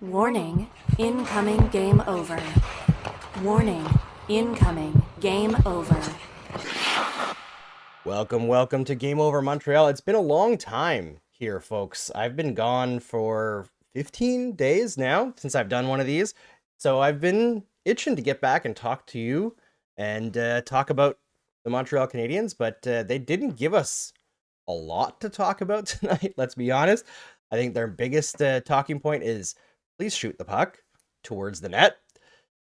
Warning, incoming game over. Warning, incoming game over. Welcome to Game Over Montreal. It's been a long time here, folks. I've been gone for 15 days now since I've done one of these. So I've been itching to get back and talk to you and talk about the Montreal Canadiens, but they didn't give us a lot to talk about tonight, let's be honest. I think their biggest talking point is please shoot the puck towards the net.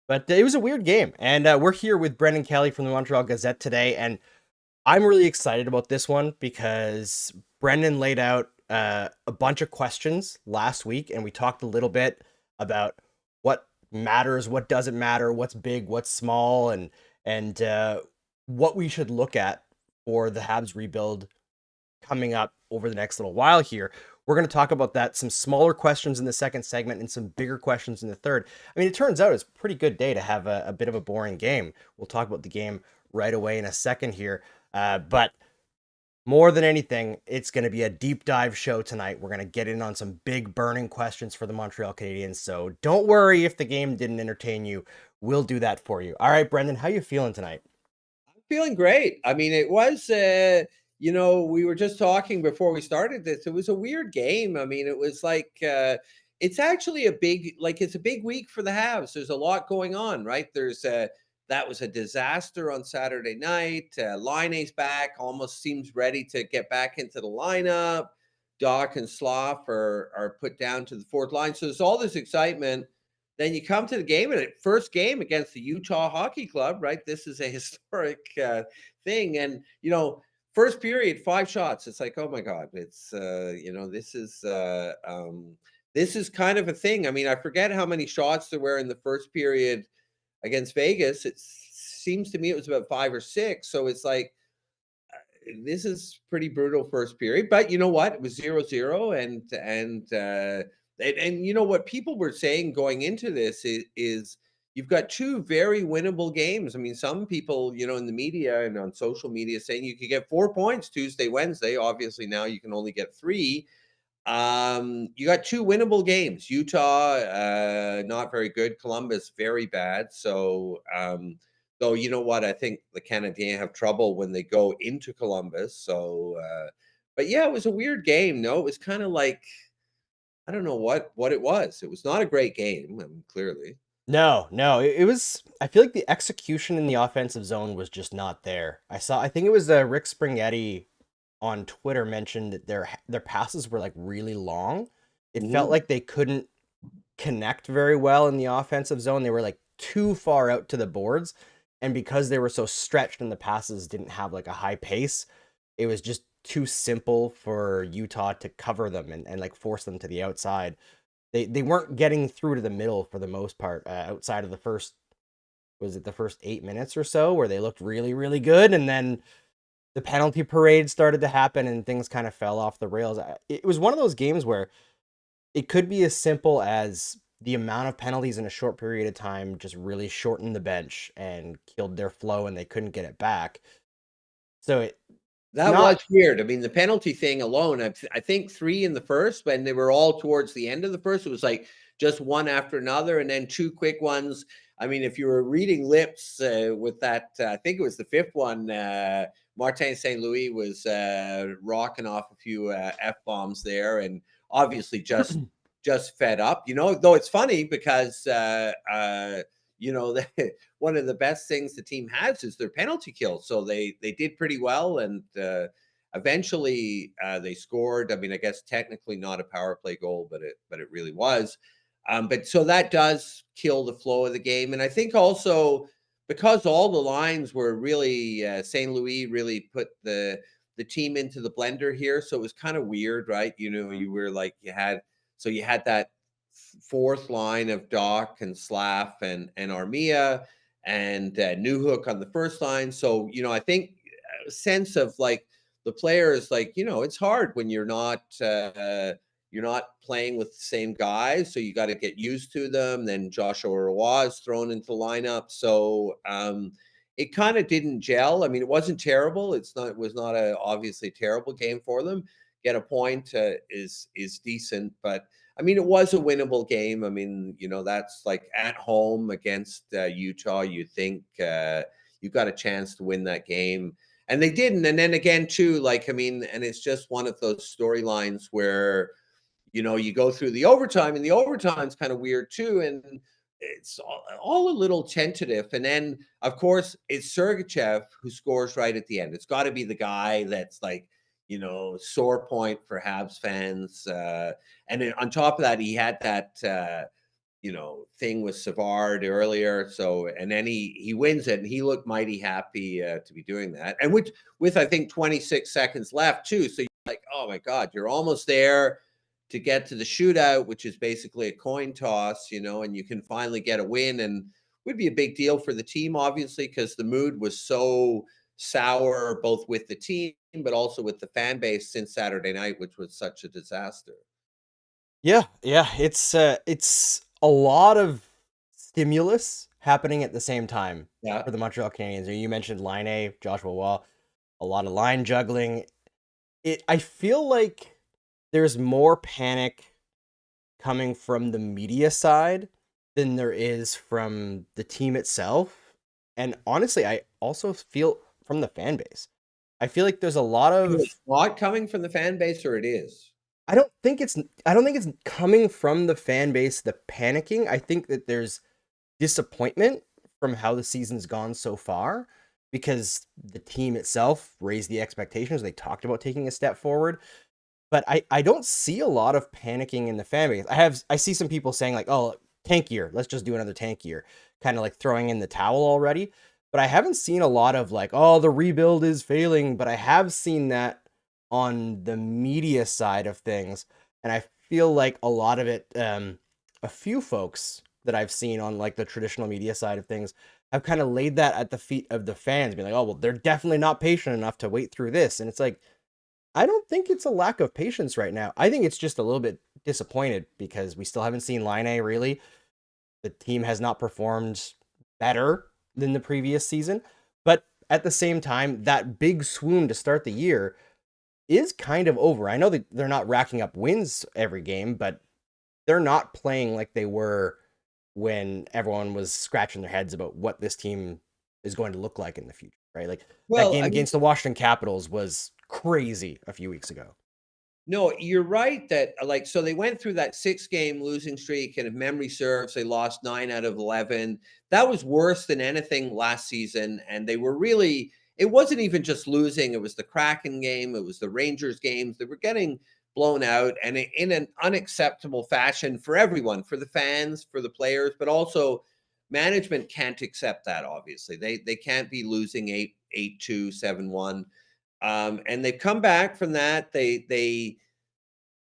But it was a weird game. And we're here with Brendan Kelly from the Montreal Gazette today. And I'm really excited about this one because Brendan laid out a bunch of questions last week, and we talked a little bit about what matters, what doesn't matter, what's big, what's small, and what we should look at for the Habs rebuild coming up over the next little while here. We're going to talk about that, some smaller questions in the second segment and some bigger questions in the third. I mean, it turns out it's a pretty good day to have a bit of a boring game. We'll talk about the game right away in a second here. But more than anything, it's going to be a deep dive show tonight. We're going to get in on some big burning questions for the Montreal Canadiens. So don't worry if the game didn't entertain you. We'll do that for you. All right, Brendan, how you feeling tonight? I'm feeling great. I mean, it was, we were just talking before we started this. It was a weird game. I mean, it was like, it's actually it's a big week for the Habs. There's a lot going on, right? That was a disaster on Saturday night. Laine's back, almost seems ready to get back into the lineup. Dach and Slough are put down to the fourth line. So there's all this excitement. Then you come to the game, and first game against the Utah Hockey Club, right? This is a historic thing. And, first period, 5 shots. It's like, oh my God, this is kind of a thing. I mean, I forget how many shots there were in the first period against Vegas. It seems to me it was about 5 or 6. So it's like, this is pretty brutal first period, but you know what? It was 0-0, and you know what people were saying going into this is you've got 2 very winnable games. I mean, some people, in the media and on social media saying you could get 4 points Tuesday, Wednesday. Obviously, now you can only get 3. You got 2 winnable games. Utah, not very good. Columbus, very bad. So, though, you know what? I think the Canadiens have trouble when they go into Columbus. So, but yeah, it was a weird game. No, it was kind of like, I don't know what it was. It was not a great game, clearly. No, it was. I feel like the execution in the offensive zone was just not there. I think it was Rick Springhetti on Twitter mentioned that their passes were like really long. It felt like they couldn't connect very well in the offensive zone. They were like too far out to the boards, and because they were so stretched and the passes didn't have like a high pace, it was just too simple for Utah to cover them and like force them to the outside. They weren't getting through to the middle for the most part, outside of the first, was it the first 8 minutes or so where they looked really, really good, and then the penalty parade started to happen and things kind of fell off the rails. It was one of those games where it could be as simple as the amount of penalties in a short period of time just really shortened the bench and killed their flow and they couldn't get it back. So it's That not. was weird. I mean, the penalty thing alone, I think 3 in the first, when they were all towards the end of the first, it was like just one after another, and then 2 quick ones. I mean, if you were reading lips with that, I think it was the 5th one, Martin St. Louis was rocking off a few F-bombs there, and obviously just fed up, though it's funny because, one of the best things the team has is their penalty kill. So they did pretty well, and eventually they scored. I mean, I guess technically not a power play goal, but it really was. But so that does kill the flow of the game, and I think also because all the lines were really St. Louis really put the team into the blender here, so it was kind of weird, right? You were like you had that fourth line of Dach and Slav and Armia and Newhook on the first line. So, I think a sense of like the players, like, it's hard when you're not playing with the same guys. So you got to get used to them. Then Joshua Roy is thrown into the lineup. So it kind of didn't gel. I mean, it wasn't terrible. It was not a obviously terrible game for them. Get a point is decent, but I mean, it was a winnable game. I mean, that's like at home against Utah. You think you got a chance to win that game, and they didn't. And then again, too, like, I mean, and it's just one of those storylines where you go through the overtime, and the overtime's kind of weird too, and it's all a little tentative. And then, of course, it's Sergachev who scores right at the end. It's got to be the guy that's like, sore point for Habs fans. And then on top of that, he had that, thing with Savard earlier. So, and then he wins it, and he looked mighty happy to be doing that. And with I think 26 seconds left too. So you're like, oh my God, you're almost there to get to the shootout, which is basically a coin toss, and you can finally get a win, and would be a big deal for the team, obviously, because the mood was so sour, both with the team, but also with the fan base since Saturday night, which was such a disaster. Yeah, it's a lot of stimulus happening at the same time Yeah. for the Montreal Canadiens. You mentioned Line, Joshua Wall, a lot of line juggling. I feel like there's more panic coming from the media side than there is from the team itself. And honestly, I also feel from the fan base. I feel like there's a lot of It's not coming from the fan base, or it is? I don't think it's coming from the fan base, the panicking. I think that there's disappointment from how the season's gone so far because the team itself raised the expectations. They talked about taking a step forward. But I don't see a lot of panicking in the fan base. I see some people saying like, oh, tank year, let's just do another tank year, kind of like throwing in the towel already. But I haven't seen a lot of like, oh, the rebuild is failing. But I have seen that on the media side of things. And I feel like a lot of it, a few folks that I've seen on like the traditional media side of things have kind of laid that at the feet of the fans, being like, oh, well, they're definitely not patient enough to wait through this. And it's like, I don't think it's a lack of patience right now. I think it's just a little bit disappointed because we still haven't seen Line really. The team has not performed better than the previous season. But at the same time, that big swoon to start the year is kind of over. I know that they're not racking up wins every game, but they're not playing like they were when everyone was scratching their heads about what this team is going to look like in the future, right? Like that game against the Washington Capitals was crazy a few weeks ago. No, you're right that so they went through that 6-game losing streak, and if memory serves, they lost 9 out of 11. That was worse than anything last season, and they were really, it wasn't even just losing, it was the Kraken game, it was the Rangers games. They were getting blown out, and in an unacceptable fashion for everyone, for the fans, for the players, but also management can't accept that, obviously. They can't be losing 8-2, 7-1. And they've come back from that. They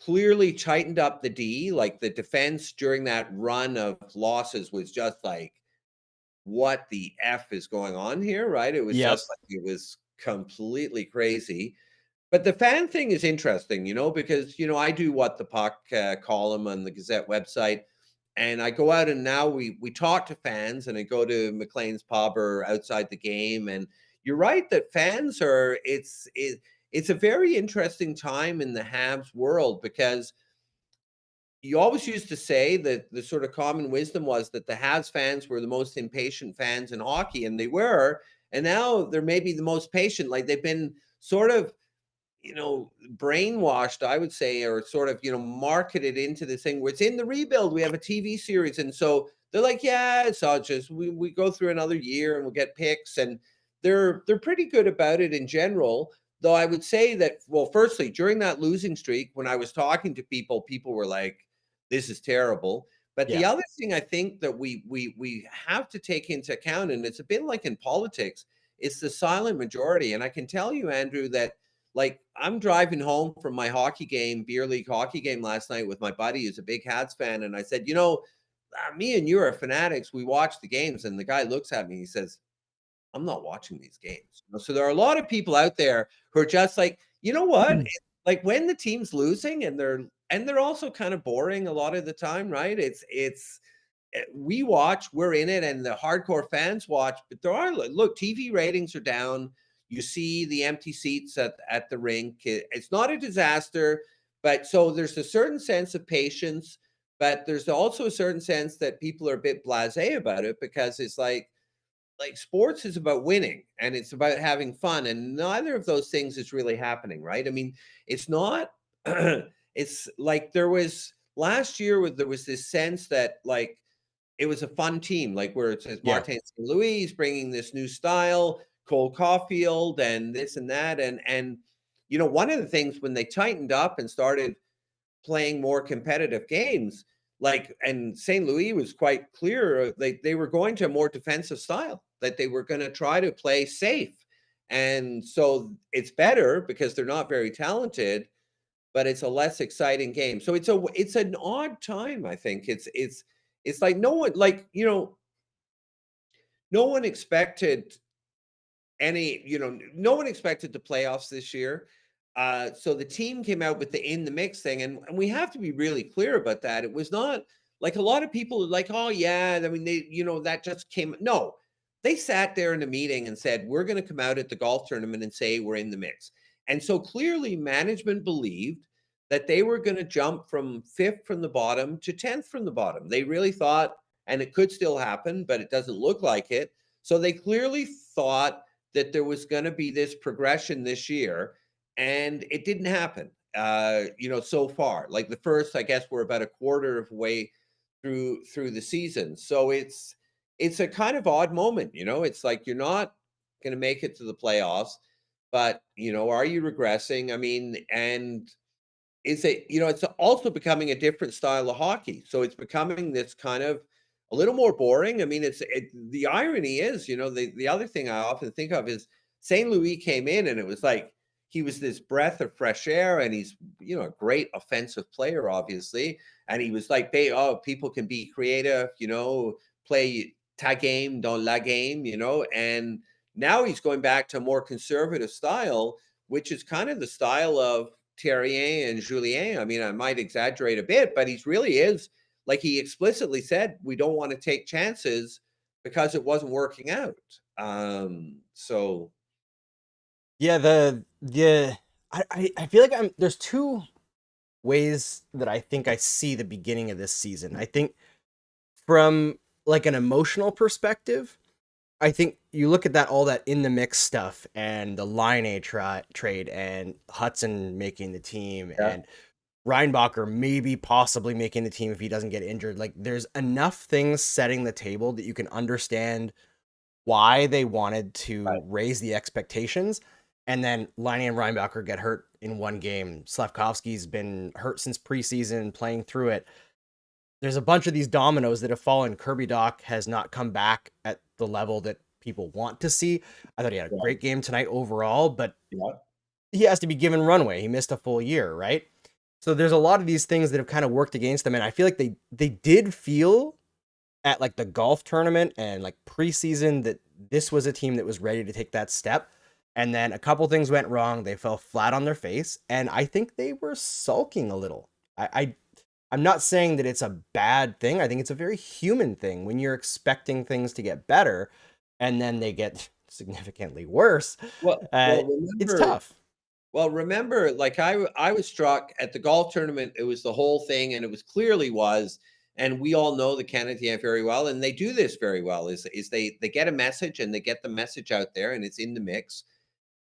clearly tightened up the D. Like the defense during that run of losses was just like, what the F is going on here, right? It was just like, it was completely crazy. But the fan thing is interesting, because, I do What the Puck column on the Gazette website. And I go out and now we talk to fans, and I go to McLean's Pub or outside the game. And you're right that fans are, it's a very interesting time in the Habs world, because you always used to say that the sort of common wisdom was that the Habs fans were the most impatient fans in hockey, and they were. And now they're maybe the most patient. Like they've been sort of, brainwashed, I would say, or sort of, marketed into this thing where it's in the rebuild. We have a TV series. And so they're like, yeah, it's all just, we go through another year and we'll get picks. And they're pretty good about it in general. Though I would say that, well, firstly, during that losing streak, when I was talking to people, people were like, this is terrible. But the other thing I think that we have to take into account, and it's a bit like in politics, it's the silent majority. And I can tell you, Andrew, that like I'm driving home from my hockey game, beer league hockey game last night with my buddy who's a big Habs fan. And I said, me and you are fanatics. We watch the games. And the guy looks at me, he says, I'm not watching these games. So there are a lot of people out there who are just like, you know what? Like when the team's losing and they're also kind of boring a lot of the time, right? We watch, we're in it, and the hardcore fans watch, but there are, look, TV ratings are down. You see the empty seats at the rink. It's not a disaster, But so there's a certain sense of patience, but there's also a certain sense that people are a bit blasé about it because it's like sports is about winning and it's about having fun, and neither of those things is really happening, right? I mean, it's not it's like there was last year there was this sense that like it was a fun team, like where it says Yeah. Martin St. Louis bringing this new style, Cole Caulfield and this and that. And you know, one of the things when they tightened up and started playing more competitive games, like, and St. Louis was quite clear, they were going to a more defensive style, that they were going to try to play safe. And so it's better because they're not very talented, but it's a less exciting game. So it's an odd time, I think. It's like no one, like, you know, no one expected any, you know, no one expected the playoffs this year. So the team came out with the in the mix thing, and we have to be really clear about that. It was not like a lot of people are like, oh yeah, I mean they, you know, that just came. No, they sat there in a meeting and said, we're going to come out at the golf tournament and say we're in the mix. And so clearly management believed that they were going to jump from fifth from the bottom to 10th from the bottom. They really thought, and it could still happen, but it doesn't look like it. So they clearly thought that there was going to be this progression this year, and it didn't happen. You know, so far, like the first, I guess we're about a quarter of the way through the season. So it's a kind of odd moment. You know, it's like you're not going to make it to the playoffs, but you know, are you regressing? I mean, and is it, you know, it's also becoming a different style of hockey. So it's becoming this kind of a little more boring. I mean, the irony is, you know, the other thing I often think of is St. Louis came in and it was like he was this breath of fresh air, and he's, you know, a great offensive player, obviously. And he was like, they, oh, people can be creative, you know, play ta game, dans la game, you know, and now he's going back to a more conservative style, which is kind of the style of Terrien and Julien. I mean, I might exaggerate a bit, but he's really is, like he explicitly said, we don't want to take chances because it wasn't working out. So Yeah, I feel like there's two ways that I think I see the beginning of this season. I think from like an emotional perspective, I think you look at that, all that in the mix stuff, and the line A trade, and Hudson making the team, yeah, and Reinbacher maybe possibly making the team if he doesn't get injured. Like there's enough things setting the table that you can understand why they wanted right, to raise the expectations. And then Laine and Reinbacher get hurt in one game. Slavkovsky's been hurt since preseason, playing through it. There's a bunch of these dominoes that have fallen. Kirby Dach has not come back at the level that people want to see. I thought he had a right, great game tonight overall, but yeah, he has to be given runway. He missed a full year, right? So there's a lot of these things that have kind of worked against them, and I feel like they did feel at like the golf tournament and like preseason that this was a team that was ready to take that step. And then a couple things went wrong. They fell flat on their face, and I think they were sulking a little. I'm not saying that it's a bad thing. I think it's a very human thing when you're expecting things to get better and then they get significantly worse. well It's remember tough. Well, remember, like I was struck at the golf tournament. It was the whole thing, and it was clearly was, and we all know the Canadiens very well, and they do this very well. Is they get a message and they get the message out there, and it's in the mix.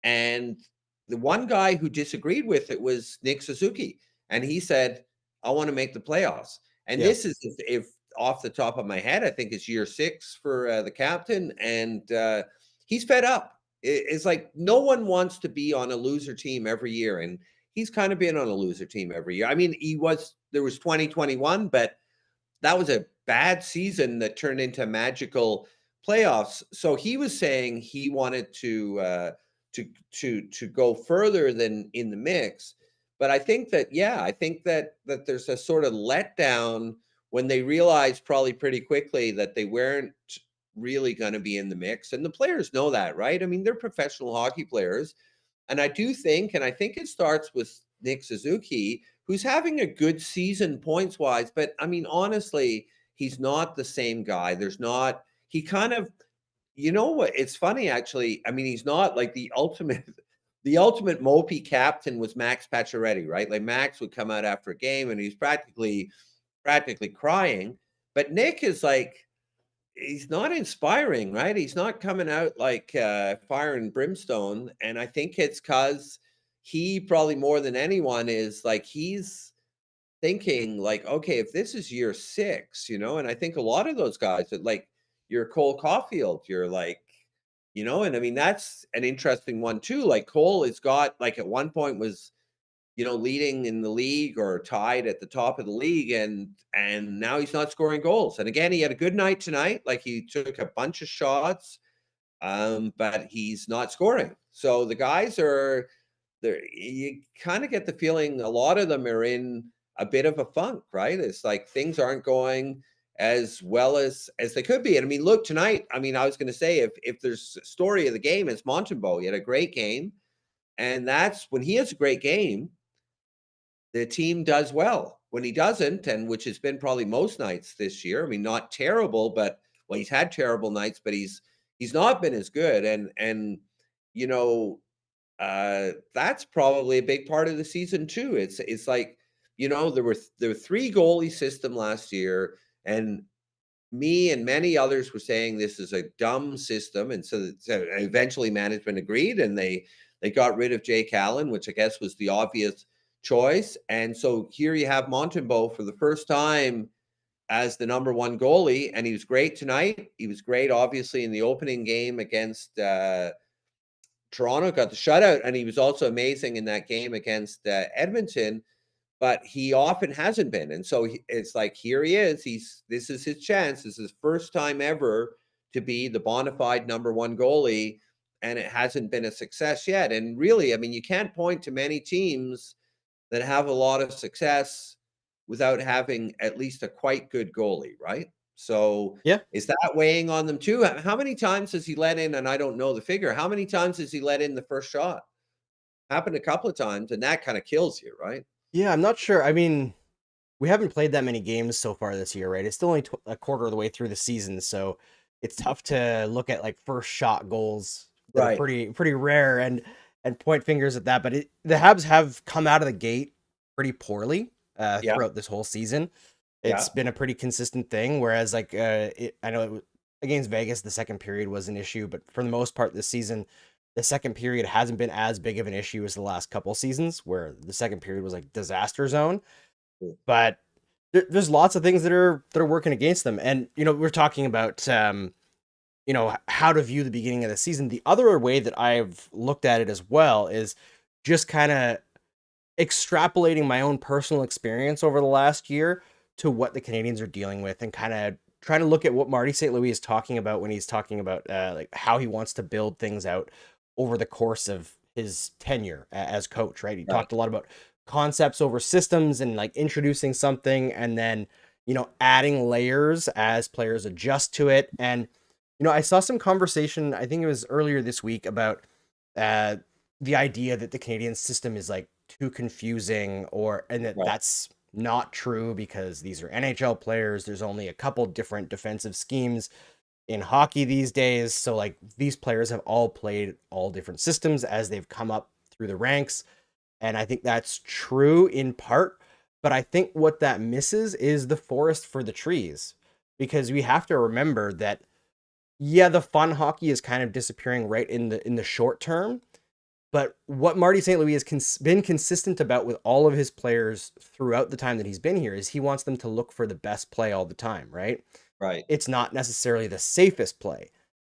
And the one guy who disagreed with it was Nick Suzuki, and he said, "I want to make the playoffs." And Yeah. this is, if off the top of my head, I think it's year 6 for the captain, and he's fed up. It's like no one wants to be on a loser team every year, and he's kind of been on a loser team every year. I mean, there was 2021, but that was a bad season that turned into magical playoffs. So he was saying he wanted to go further than in the mix. But I think that, yeah, I think that there's a sort of letdown when they realized probably pretty quickly that they weren't really going to be in the mix, and the players know that, right? I mean, they're professional hockey players, and I do think, and I think it starts with Nick Suzuki, who's having a good season points wise. But I mean, honestly, he's not the same guy. There's not, he kind of, you know what? It's funny actually. I mean, he's not like the ultimate the ultimate mopey captain was Max Pacioretty, right? Like Max would come out after a game and he's practically crying. But Nick is like, he's not inspiring, right? He's not coming out like fire and brimstone. And I think it's because he probably more than anyone is like, he's thinking like, okay, if this is year 6, and I think a lot of those guys that like you're Cole Caulfield, you're like, and I mean, that's an interesting one too. Like Cole has got like at one point was, leading in the league or tied at the top of the league, and now he's not scoring goals. And again, he had a good night tonight. Like he took a bunch of shots, but he's not scoring. So the guys are there. You kind of get the feeling a lot of them are in a bit of a funk, right? It's like things aren't going as well as they could be. And I mean, look tonight. I mean, I was going to say if there's a story of the game, it's Montembeault. He had a great game, and that's when he has a great game, the team does well. When he doesn't, and which has been probably most nights this year. I mean, not terrible, but well, he's had terrible nights, but he's not been as good. And you know, that's probably a big part of the season too. It's like, there were 3 goalie system last year, and me and many others were saying this is a dumb system, and so eventually management agreed, and they got rid of Jake Allen, which I guess was the obvious choice. And so here you have Montembeault for the first time as the number 1 goalie, and he was great tonight. He was great, obviously, in the opening game against Toronto, got the shutout, and he was also amazing in that game against Edmonton. But he often hasn't been, and so it's like here he is. This is his chance. This is his first time ever to be the bona fide number 1 goalie, and it hasn't been a success yet. And really, I mean, you can't point to many teams that have a lot of success without having at least a quite good goalie, right? So Yeah. is that weighing on them too? How many times has he let in? And I don't know the figure. How many times has he let in the first shot? Happened a couple of times, and that kind of kills you, right? Yeah, I'm not sure. I mean, we haven't played that many games so far this year, right? It's still only a quarter of the way through the season, so it's tough to look at like first shot goals that are Right. pretty rare and point fingers at that. But the Habs have come out of the gate pretty poorly Yeah. throughout this whole season. Yeah. It's been a pretty consistent thing. Whereas like I know against Vegas, the second period was an issue, but for the most part this season, the second period hasn't been as big of an issue as the last couple seasons, where the second period was like disaster zone. Mm. But there's lots of things that are working against them. And we're talking about how to view the beginning of the season. The other way that I've looked at it as well is just kind of extrapolating my own personal experience over the last year to what the Canadiens are dealing with, and kind of trying to look at what Marty St. Louis is talking about when he's talking about like how he wants to build things out over the course of his tenure as coach, right? He Right. talked a lot about concepts over systems and like introducing something and then, adding layers as players adjust to it. And, I saw some conversation, I think it was earlier this week, about the idea that the Canadian system is like too confusing, and Right. that's not true because these are NHL players. There's only a couple different defensive schemes in hockey these days. So like these players have all played all different systems as they've come up through the ranks. And I think that's true in part, but I think what that misses is the forest for the trees, because we have to remember that, yeah, the fun hockey is kind of disappearing right in the short term. But what Marty St. Louis has been consistent about with all of his players throughout the time that he's been here is he wants them to look for the best play all the time, right? Right. It's not necessarily the safest play.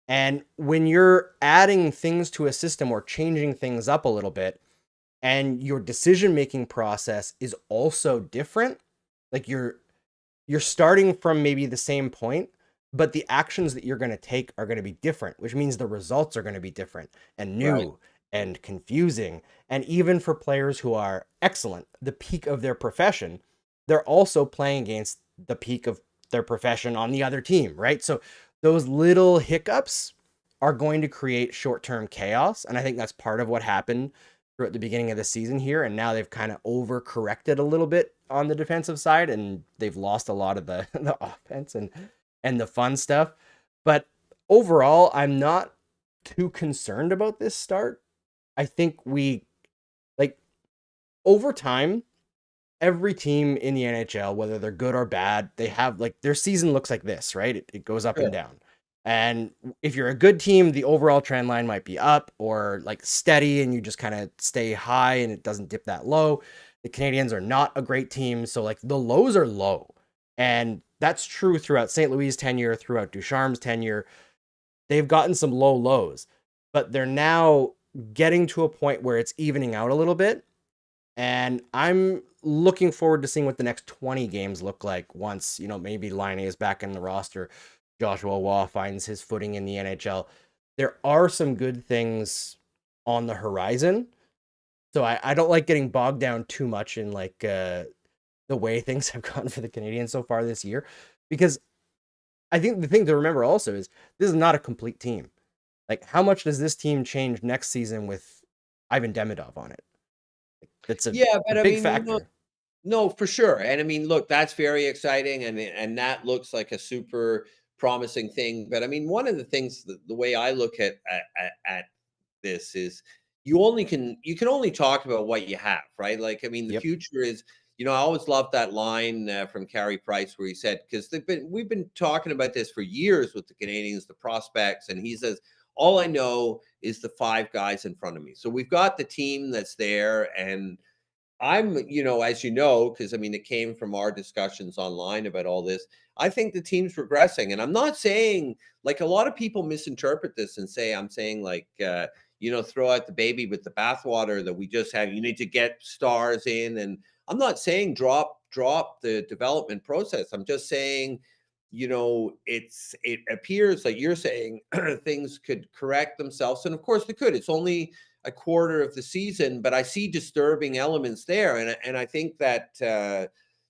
And when you're adding things to a system or changing things up a little bit, and your decision-making process is also different, like you're starting from maybe the same point, but the actions that you're going to take are going to be different, which means the results are going to be different and new Right. and confusing. And even for players who are excellent, the peak of their profession, they're also playing against the peak of their profession on the other team, right? So those little hiccups are going to create short-term chaos. And I think that's part of what happened throughout the beginning of the season here. And now they've kind of overcorrected a little bit on the defensive side, and they've lost a lot of the offense and the fun stuff. But overall, I'm not too concerned about this start. I think we like over time, every team in the NHL, whether they're good or bad, they have like their season looks like this, right? It goes up and Sure. down. And if you're a good team, the overall trend line might be up or like steady and you just kind of stay high and it doesn't dip that low. The Canadiens are not a great team, so like the lows are low. And that's true throughout St. Louis' tenure, throughout Ducharme's tenure. They've gotten some low lows, but they're now getting to a point where it's evening out a little bit. And I'm looking forward to seeing what the next 20 games look like once, maybe Line is back in the roster. Joshua Waugh finds his footing in the NHL. There are some good things on the horizon. So I don't like getting bogged down too much in like the way things have gone for the Canadians so far this year. Because I think the thing to remember also is this is not a complete team. Like, how much does this team change next season with Ivan Demidov on it? That's Yeah, a but I big mean, factor. no, for sure. And I mean, look, that's very exciting, and that looks like a super promising thing. But I mean, one of the things, the way I look at this is you can only talk about what you have, right? Like, I mean, the Yep. future is, I always loved that line from Carey Price where he said, because we've been talking about this for years with the Canadians, the prospects, and he says, all I know is the five guys in front of me. So we've got the team that's there, and as you know, because I mean, it came from our discussions online about all this. I think the team's regressing. And I'm not saying, like, a lot of people misinterpret this and say, I'm saying, like, throw out the baby with the bathwater, that we just have, you need to get stars in. And I'm not saying drop the development process. I'm just saying, it appears like you're saying things could correct themselves. And of course they could. It's only a quarter of the season, but I see disturbing elements there, and I think that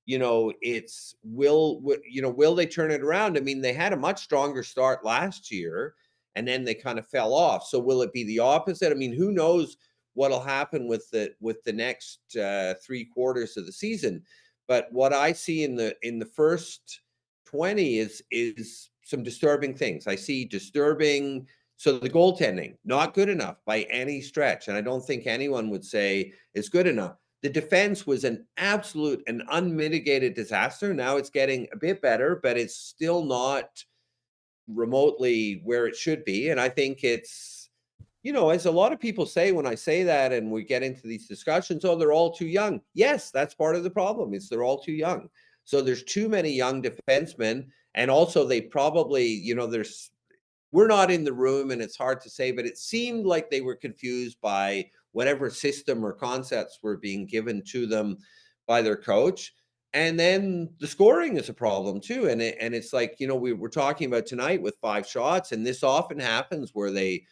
it's will they turn it around? I mean, they had a much stronger start last year, and then they kind of fell off. So will it be the opposite? I mean, who knows what'll happen with the next 3 quarters of the season? But what I see in the first 20 is some disturbing things. I see disturbing. So the goaltending, not good enough by any stretch. And I don't think anyone would say it's good enough. The defense was an absolute and unmitigated disaster. Now it's getting a bit better, but it's still not remotely where it should be. And I think it's, as a lot of people say when I say that and we get into these discussions, oh, they're all too young. Yes, that's part of the problem. Is they're all too young. So there's too many young defensemen. And also they probably, there's we're not in the room and it's hard to say, but it seemed like they were confused by whatever system or concepts were being given to them by their coach. And then the scoring is a problem too. And it's like, we were talking about tonight with 5 shots, and this often happens where they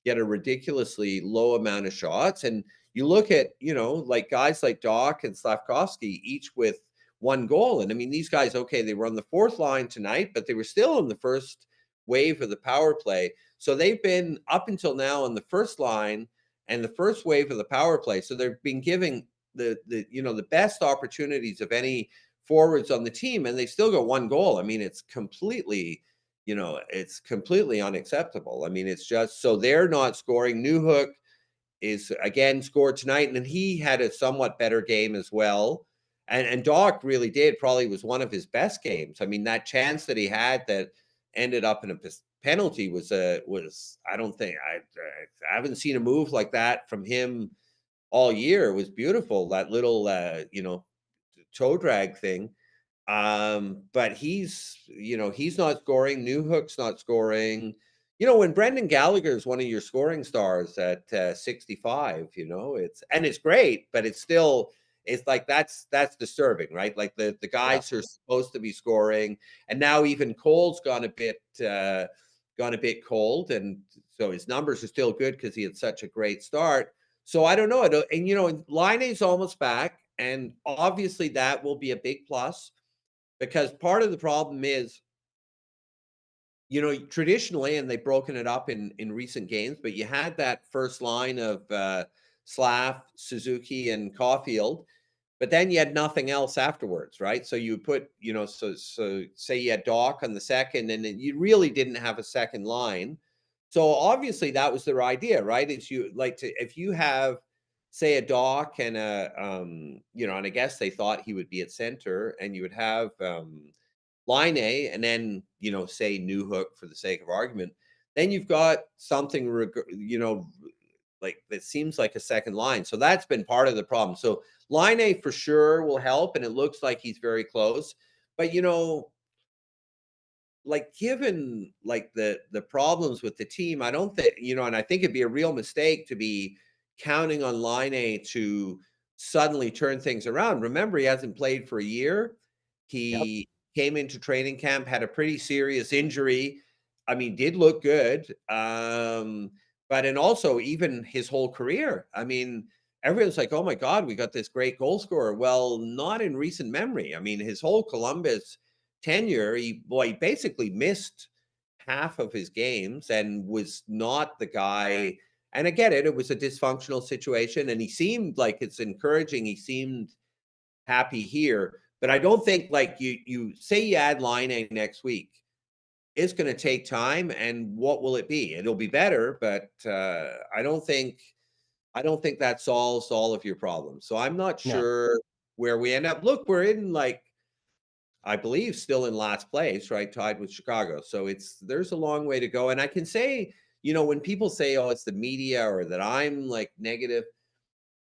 get a ridiculously low amount of shots. And you look at, like guys like Dach and Slavkovsky, each with 1 goal. And I mean, these guys, okay, they were on the fourth line tonight, but they were still in the first wave of the power play. So they've been up until now on the first line and the first wave of the power play. So they've been giving the best opportunities of any forwards on the team, and they still got 1 goal. I mean, it's completely unacceptable. I mean, it's just so they're not scoring. Newhook is again scored tonight, and then he had a somewhat better game as well. And Doc really did, probably was one of his best games. I mean, that chance that he had that ended up in a penalty was I don't think I haven't seen a move like that from him all year. It was beautiful, that little toe drag thing. But he's not scoring. Newhook's not scoring. When Brendan Gallagher is one of your scoring stars at 65, it's great, but it's like that's disturbing, right? Like the Yeah. guys who are supposed to be scoring, and now even Cole's gone a bit cold, and so his numbers are still good because he had such a great start. So I don't know. And Laine's almost back, and obviously that will be a big plus, because part of the problem is, traditionally, and they've broken it up in recent games, but you had that first line of Slav, Suzuki, and Caulfield, but then you had nothing else afterwards, right? So you put, so say you had Doc on the second, and then you really didn't have a second line. So obviously that was their idea, right? Is you like to if you have say a Dach and a and I guess they thought he would be at center, and you would have line A, and then say New Hook for the sake of argument. Then you've got something like that seems like a second line. So that's been part of the problem. So line A for sure will help, and it looks like he's very close. But like given like the problems with the team, I don't think and I think it'd be a real mistake to be counting on line A to suddenly turn things around. Remember, he hasn't played for a year. Yep. He came into training camp, had a pretty serious injury. I mean, did look good. But and also even his whole career. I mean, everyone's like, oh my God, we got this great goal scorer. Well, not in recent memory. I mean, his whole Columbus tenure, he basically missed half of his games and was not the guy. And I get it; it was a dysfunctional situation, and he seemed like it's encouraging. He seemed happy here, but I don't think like you say you add line A next week. It's going to take time, and what will it be? It'll be better, but I don't think that solves all of your problems. So I'm not No. sure where we end up. Look, we're in like I believe still in last place, right? Tied with Chicago. So there's a long way to go. And I can say, when people say, oh, it's the media or that I'm like negative,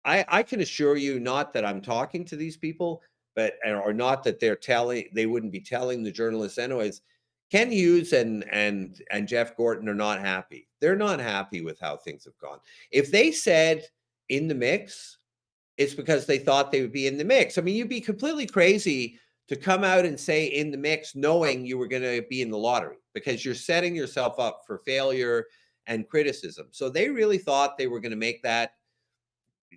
I can assure you not that I'm talking to these people, but or not that they wouldn't be telling the journalists anyways. Ken Hughes and Jeff Gorton are not happy. They're not happy with how things have gone. If they said in the mix, it's because they thought they would be in the mix. I mean, you'd be completely crazy to come out and say in the mix knowing you were going to be in the lottery, because you're setting yourself up for failure and criticism. So they really thought they were going to make that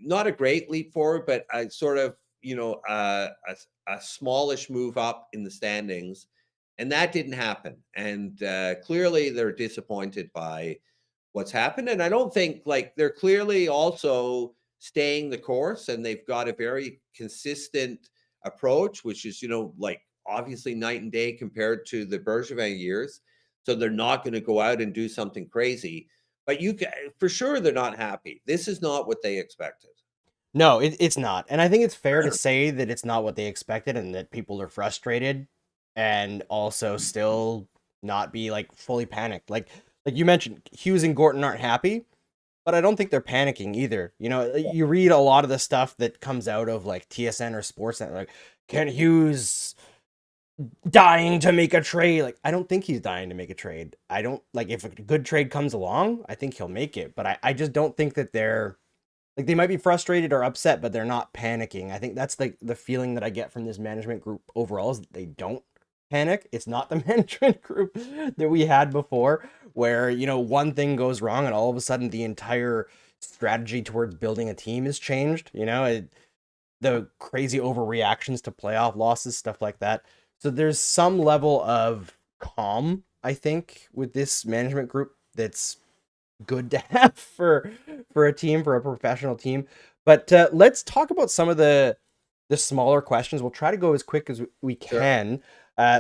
not a great leap forward, but a sort of, a smallish move up in the standings. And that didn't happen. And clearly they're disappointed by what's happened. And I don't think like they're clearly also staying the course, and they've got a very consistent approach, which is, like obviously night and day compared to the Bergevin years. So they're not going to go out and do something crazy, but for sure they're not happy. This is not what they expected. No, it's not. And I think it's fair to say that it's not what they expected and that people are frustrated and also still not be like fully panicked. Like you mentioned, Hughes and Gorton aren't happy, but I don't think they're panicking either. You read a lot of the stuff that comes out of like TSN or Sportsnet, like Ken Hughes dying to make a trade. Like, I don't think he's dying to make a trade. I don't like if a good trade comes along, I think he'll make it. But I just don't think that they're like they might be frustrated or upset, but they're not panicking. I think that's like the feeling that I get from this management group overall is that they don't panic. It's not the management group that we had before, where one thing goes wrong and all of a sudden the entire strategy towards building a team is changed. The crazy overreactions to playoff losses, stuff like that. So there's some level of calm, I think, with this management group that's good to have for a team, for a professional team. But let's talk about some of the smaller questions. We'll try to go as quick as we can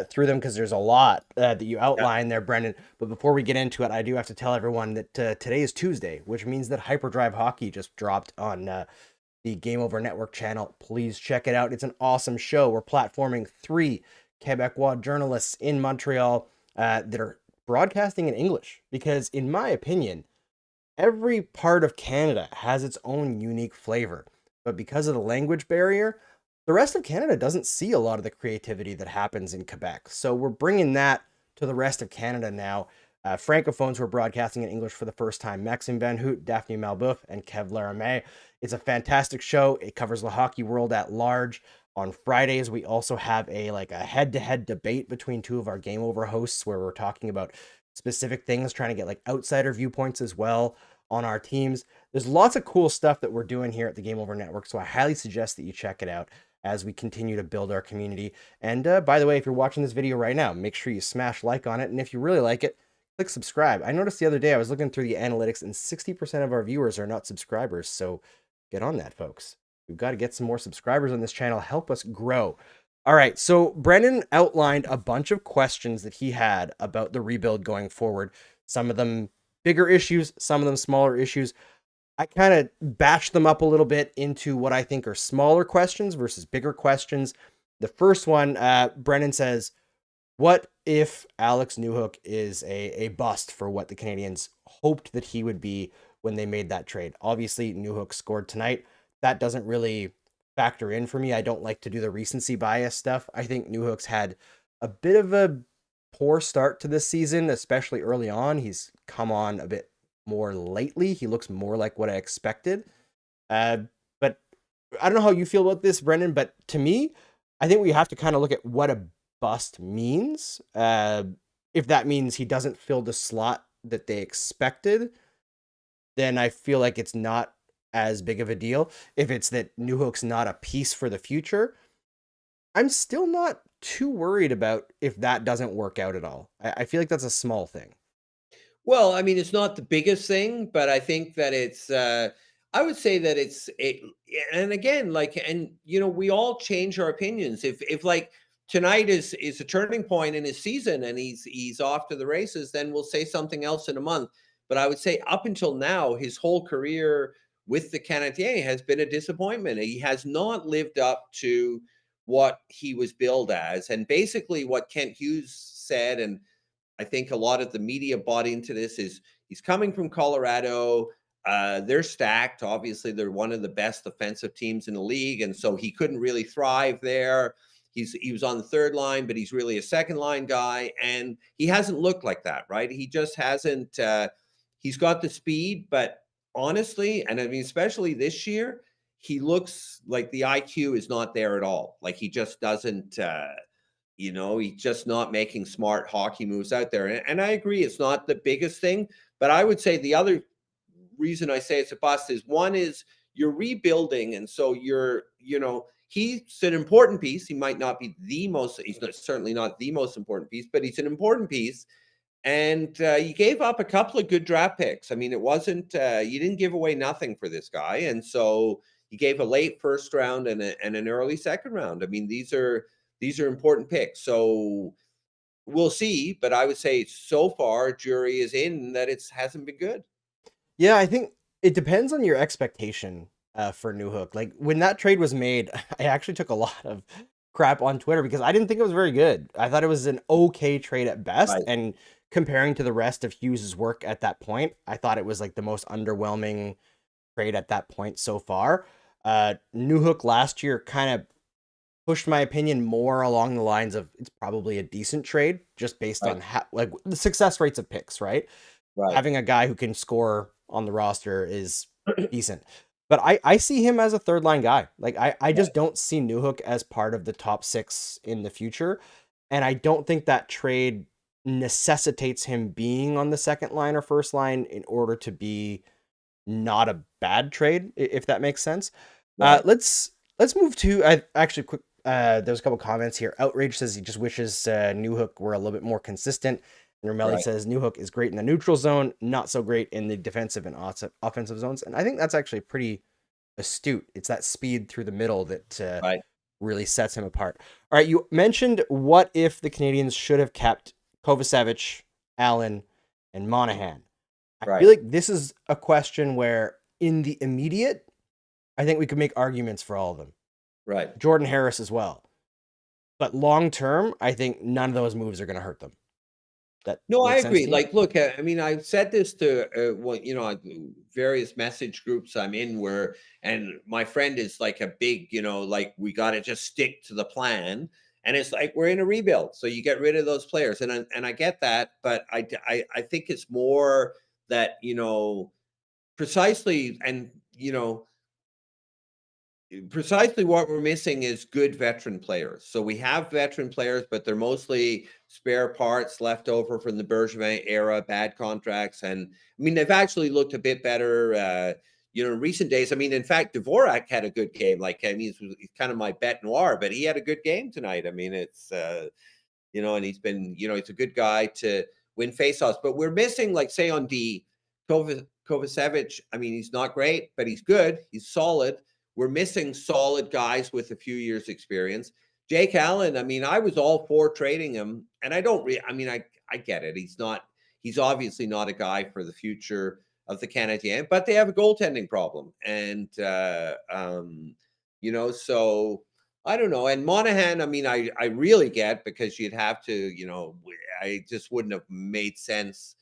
through them because there's a lot that you outlined there, Brendan. But before we get into it, I do have to tell everyone that today is Tuesday, which means that Hyperdrive Hockey just dropped on the Game Over Network channel. Please check it out. It's an awesome show. We're platforming 3 Quebecois journalists in Montreal that are broadcasting in English because, in my opinion, every part of Canada has its own unique flavor. But because of the language barrier, the rest of Canada doesn't see a lot of the creativity that happens in Quebec. So we're bringing that to the rest of Canada now. Francophones who are broadcasting in English for the first time: Maxime Van Hoot, Daphne Malboeuf, and Kev Laramie. It's a fantastic show. It covers the hockey world at large. On Fridays, we also have a head-to-head debate between 2 of our Game Over hosts where we're talking about specific things, trying to get like outsider viewpoints as well on our teams. There's lots of cool stuff that we're doing here at the Game Over Network, so I highly suggest that you check it out as we continue to build our community. And by the way, if you're watching this video right now, make sure you smash like on it, and if you really like it, click subscribe. I noticed the other day I was looking through the analytics and 60% of our viewers are not subscribers, so get on that, folks. We've got to get some more subscribers on this channel. Help us grow. All right, so Brendan outlined a bunch of questions that he had about the rebuild going forward. Some of them bigger issues, some of them smaller issues. I kind of batch them up a little bit into what I think are smaller questions versus bigger questions. The first one, Brennan says, what if Alex Newhook is a bust for what the Canadiens hoped that he would be when they made that trade? Obviously, Newhook scored tonight. That doesn't really factor in for me. I don't like to do the recency bias stuff. I think Newhook's had a bit of a poor start to this season, especially early on. He's come on a bit more lately. He looks more like what I expected. But I don't know how you feel about this, Brendan, but to me, I think we have to kind of look at what a bust means. If that means he doesn't fill the slot that they expected, then I feel like it's not as big of a deal. If it's that Newhook's not a piece for the future, I'm still not too worried about if that doesn't work out at all. I feel like that's a small thing. Well, I mean, it's not the biggest thing, but I think that I would say that and again, like, and we all change our opinions. If like tonight is a turning point in his season and he's off to the races, then we'll say something else in a month. But I would say up until now, his whole career with the Canadiens has been a disappointment. He has not lived up to what he was billed as. And basically what Kent Hughes said, and I think a lot of the media bought into this, is he's coming from Colorado. They're stacked. Obviously, they're one of the best offensive teams in the league, and so he couldn't really thrive there. He was on the third line, but he's really a second line guy, and he hasn't looked like that, right? He just hasn't. He's got the speed, but honestly, and I mean, especially this year, he looks like the IQ is not there at all. Like he just doesn't. He's just not making smart hockey moves out there. And I agree, it's not the biggest thing, but I would say the other reason I say it's a bust is one is you're rebuilding. And so he's an important piece. He might not be certainly not the most important piece, but he's an important piece. And you gave up a couple of good draft picks. I mean, it wasn't, you didn't give away nothing for this guy. And so you gave a late first round and an early second round. I mean, these are important picks. So we'll see, but I would say so far jury is in that it hasn't been good. Yeah, I think it depends on your expectation for Newhook. Like when that trade was made, I actually took a lot of crap on Twitter because I didn't think it was very good. I thought it was an okay trade at best. Right. And comparing to the rest of Hughes's work at that point, I thought it was like the most underwhelming trade at that point so far. Newhook last year kind of pushed my opinion more along the lines of it's probably a decent trade just based on like the success rates of picks, right? Right. Having a guy who can score on the roster is decent. But I see him as a third line guy. Like I just don't see Newhook as part of the top 6 in the future. And I don't think that trade necessitates him being on the second line or first line in order to be not a bad trade, if that makes sense. Right. Let's move to actually quick. There's a couple comments here. Outrage says he just wishes Newhook were a little bit more consistent. And Ramelli says Newhook is great in the neutral zone, not so great in the defensive and offensive zones. And I think that's actually pretty astute. It's that speed through the middle that really sets him apart. All right, you mentioned what if the Canadiens should have kept Kovacevic, Allen, and Monahan. I feel like this is a question where in the immediate, I think we could make arguments for all of them. Right. Jordan Harris as well. But long term, I think none of those moves are going to hurt them. No, I agree. Like, look, I mean, I've said this to various message groups I'm in and my friend is like a big, like we got to just stick to the plan. And it's like we're in a rebuild, so you get rid of those players, and I get that, but I think it's more that precisely, and precisely what we're missing is good veteran players. So we have veteran players, but they're mostly spare parts left over from the Bergevin era, bad contracts. And I mean, they've actually looked a bit better, in recent days. I mean, in fact, Dvorak had a good game. Like, I mean, he's kind of my bet noir, but he had a good game tonight. I mean, it's, and he's been, he's a good guy to win faceoffs. But we're missing, like, say on D, Kovacevic. I mean, he's not great, but he's good. He's solid. We're missing solid guys with a few years experience. Jake Allen, I mean, I was all for trading him, and I don't I mean, I get it. he's obviously not a guy for the future of the Canadiens, but they have a goaltending problem. And, so I don't know. And Monahan, I mean, I really get, because you'd have to, I just wouldn't have made sense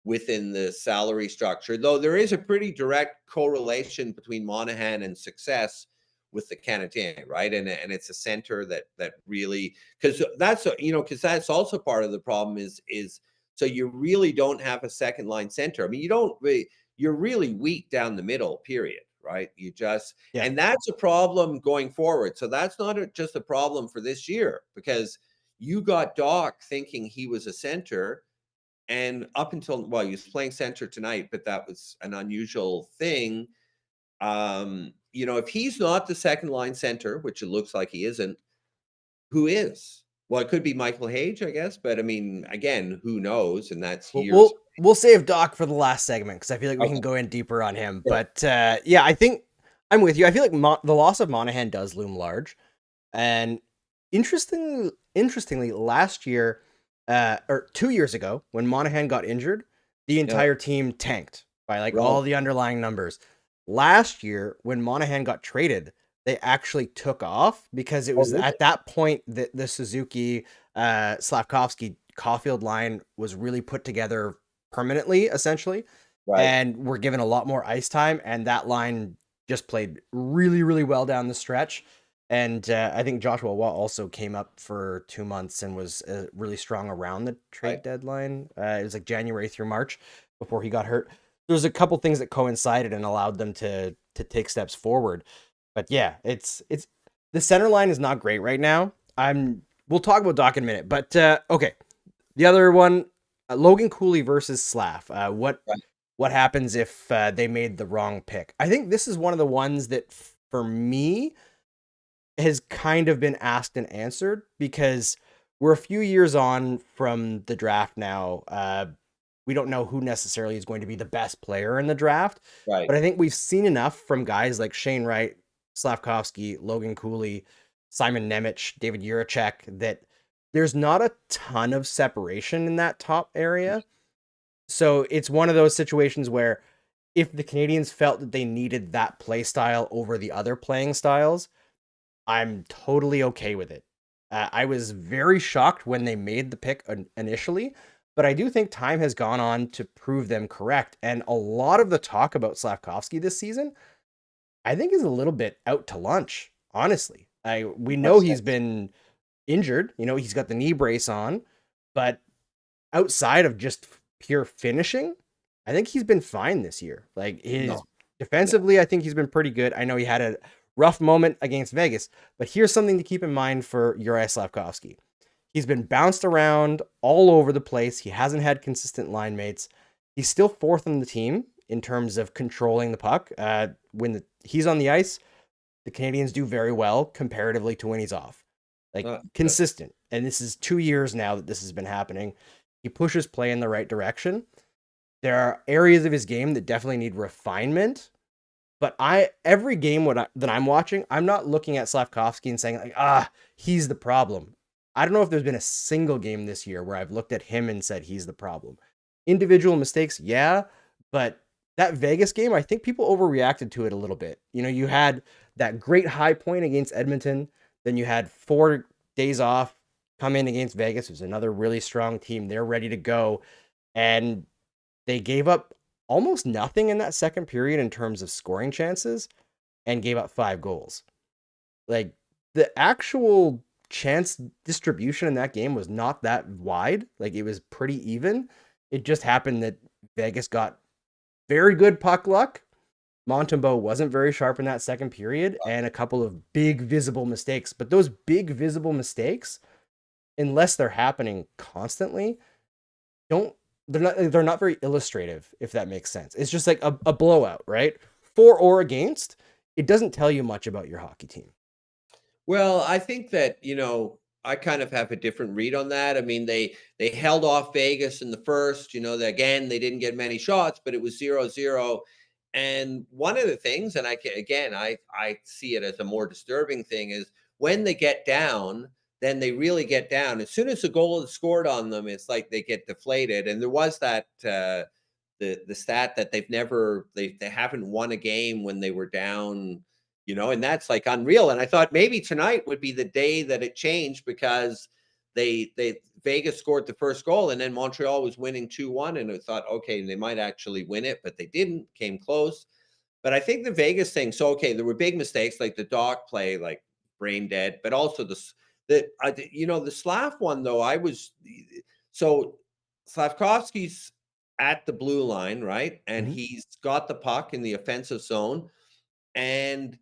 within the salary structure, though there is a pretty direct correlation between Monahan and success with the Canadiens, right? And it's a center that really, because that's also part of the problem is so you really don't have a second line center. I mean, you're really weak down the middle, period, right? Yeah. And that's a problem going forward. So that's not just a problem for this year, because you got Dach thinking he was a center, and up until, well, he was playing center tonight, but that was an unusual thing. If he's not the second line center, which it looks like he isn't, who is? Well, it could be Michael Hage, I guess, but I mean, again, who knows? And that's We'll years. we'll save Doc for the last segment because I feel like we Okay, can go in deeper on him. sure. But yeah, I think I'm with you. I feel like the loss of Monahan does loom large. And interestingly, last year or 2 years ago, when Monahan got injured, the entire team tanked by like Right. all the underlying numbers. Last year, when Monahan got traded, they actually took off because it was really? at that point that the Suzuki, Slavkovsky, Caulfield line was really put together permanently, essentially, Right. and we're given a lot more ice time, and that line just played really, really well down the stretch. And I think Joshua Watt also came up for 2 months and was really strong around the trade Right. deadline. It was like January through March before he got hurt. There's a couple things that coincided and allowed them to take steps forward. But yeah, it's the center line is not great right now. We'll talk about Doc in a minute, but okay. The other one, Logan Cooley versus Slav. What happens if they made the wrong pick? I think this is one of the ones that for me has kind of been asked and answered because we're a few years on from the draft now. We don't know who necessarily is going to be the best player in the draft, Right. but I think we've seen enough from guys like Shane Wright, Slavkovsky, Logan Cooley, Simon Nemec, David Juracek that there's not a ton of separation in that top area. So it's one of those situations where if the Canadiens felt that they needed that play style over the other playing styles, I'm totally okay with it. I was very shocked when they made the pick initially, but I do think time has gone on to prove them correct. And a lot of the talk about Slavkovsky this season, I think, is a little bit out to lunch, honestly. We know he's been injured. He's got the knee brace on, but outside of just pure finishing, I think he's been fine this year. Like defensively, I think he's been pretty good. I know he had a rough moment against Vegas, but here's something to keep in mind for Juraj Slavkovsky. He's been bounced around all over the place. He hasn't had consistent line mates. He's still fourth on the team in terms of controlling the puck. When he's on the ice, the Canadiens do very well comparatively to when he's off. Consistent. And this is 2 years now that this has been happening. He pushes play in the right direction. There are areas of his game that definitely need refinement. But every game that I'm watching, I'm not looking at Slavkovsky and saying like, he's the problem. I don't know if there's been a single game this year where I've looked at him and said he's the problem. Individual mistakes, yeah, but that Vegas game, I think people overreacted to it a little bit. You had that great high point against Edmonton, then you had 4 days off, come in against Vegas, who's another really strong team. They're ready to go, and they gave up almost nothing in that second period in terms of scoring chances and gave up 5 goals. Like the actual chance distribution in that game was not that wide. Like it was pretty even. It just happened that Vegas got very good puck luck. Montembeault wasn't very sharp in that second period and a couple of big visible mistakes. But those big visible mistakes, unless they're happening constantly, they're not very illustrative, if that makes sense. It's just like a blowout, right? For or against, it doesn't tell you much about your hockey team. Well, I think that, I kind of have a different read on that. I mean, they held off Vegas in the first, again, they didn't get many shots, but it was 0-0. And one of the things, and I see it as a more disturbing thing, is when they get down, then they really get down. As soon as the goal is scored on them, it's like they get deflated. And there was that the stat that they haven't won a game when they were down, and that's like unreal. And I thought maybe tonight would be the day that it changed, because they Vegas scored the first goal and then Montreal was winning 2-1, and I thought, okay, they might actually win it, but they didn't, came close. But I think the Vegas thing, so okay, there were big mistakes like the Dach play, like brain dead, but also the Slav one though, so Slavkovsky's at the blue line, right? And he's got the puck in the offensive zone, and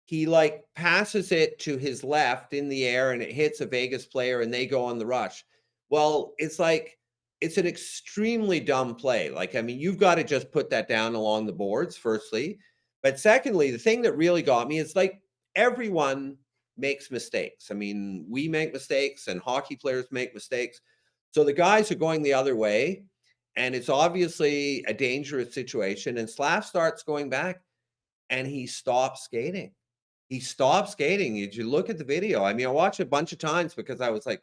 he like passes it to his left in the air and it hits a Vegas player and they go on the rush. Well, it's an extremely dumb play. Like, I mean, you've got to just put that down along the boards, firstly. But secondly, the thing that really got me is like everyone makes mistakes. I mean, we make mistakes and hockey players make mistakes. So the guys are going the other way, and it's obviously a dangerous situation. And Slav starts going back and he stops skating. He stopped skating. Did you look at the video? I mean, I watched it a bunch of times because I was like,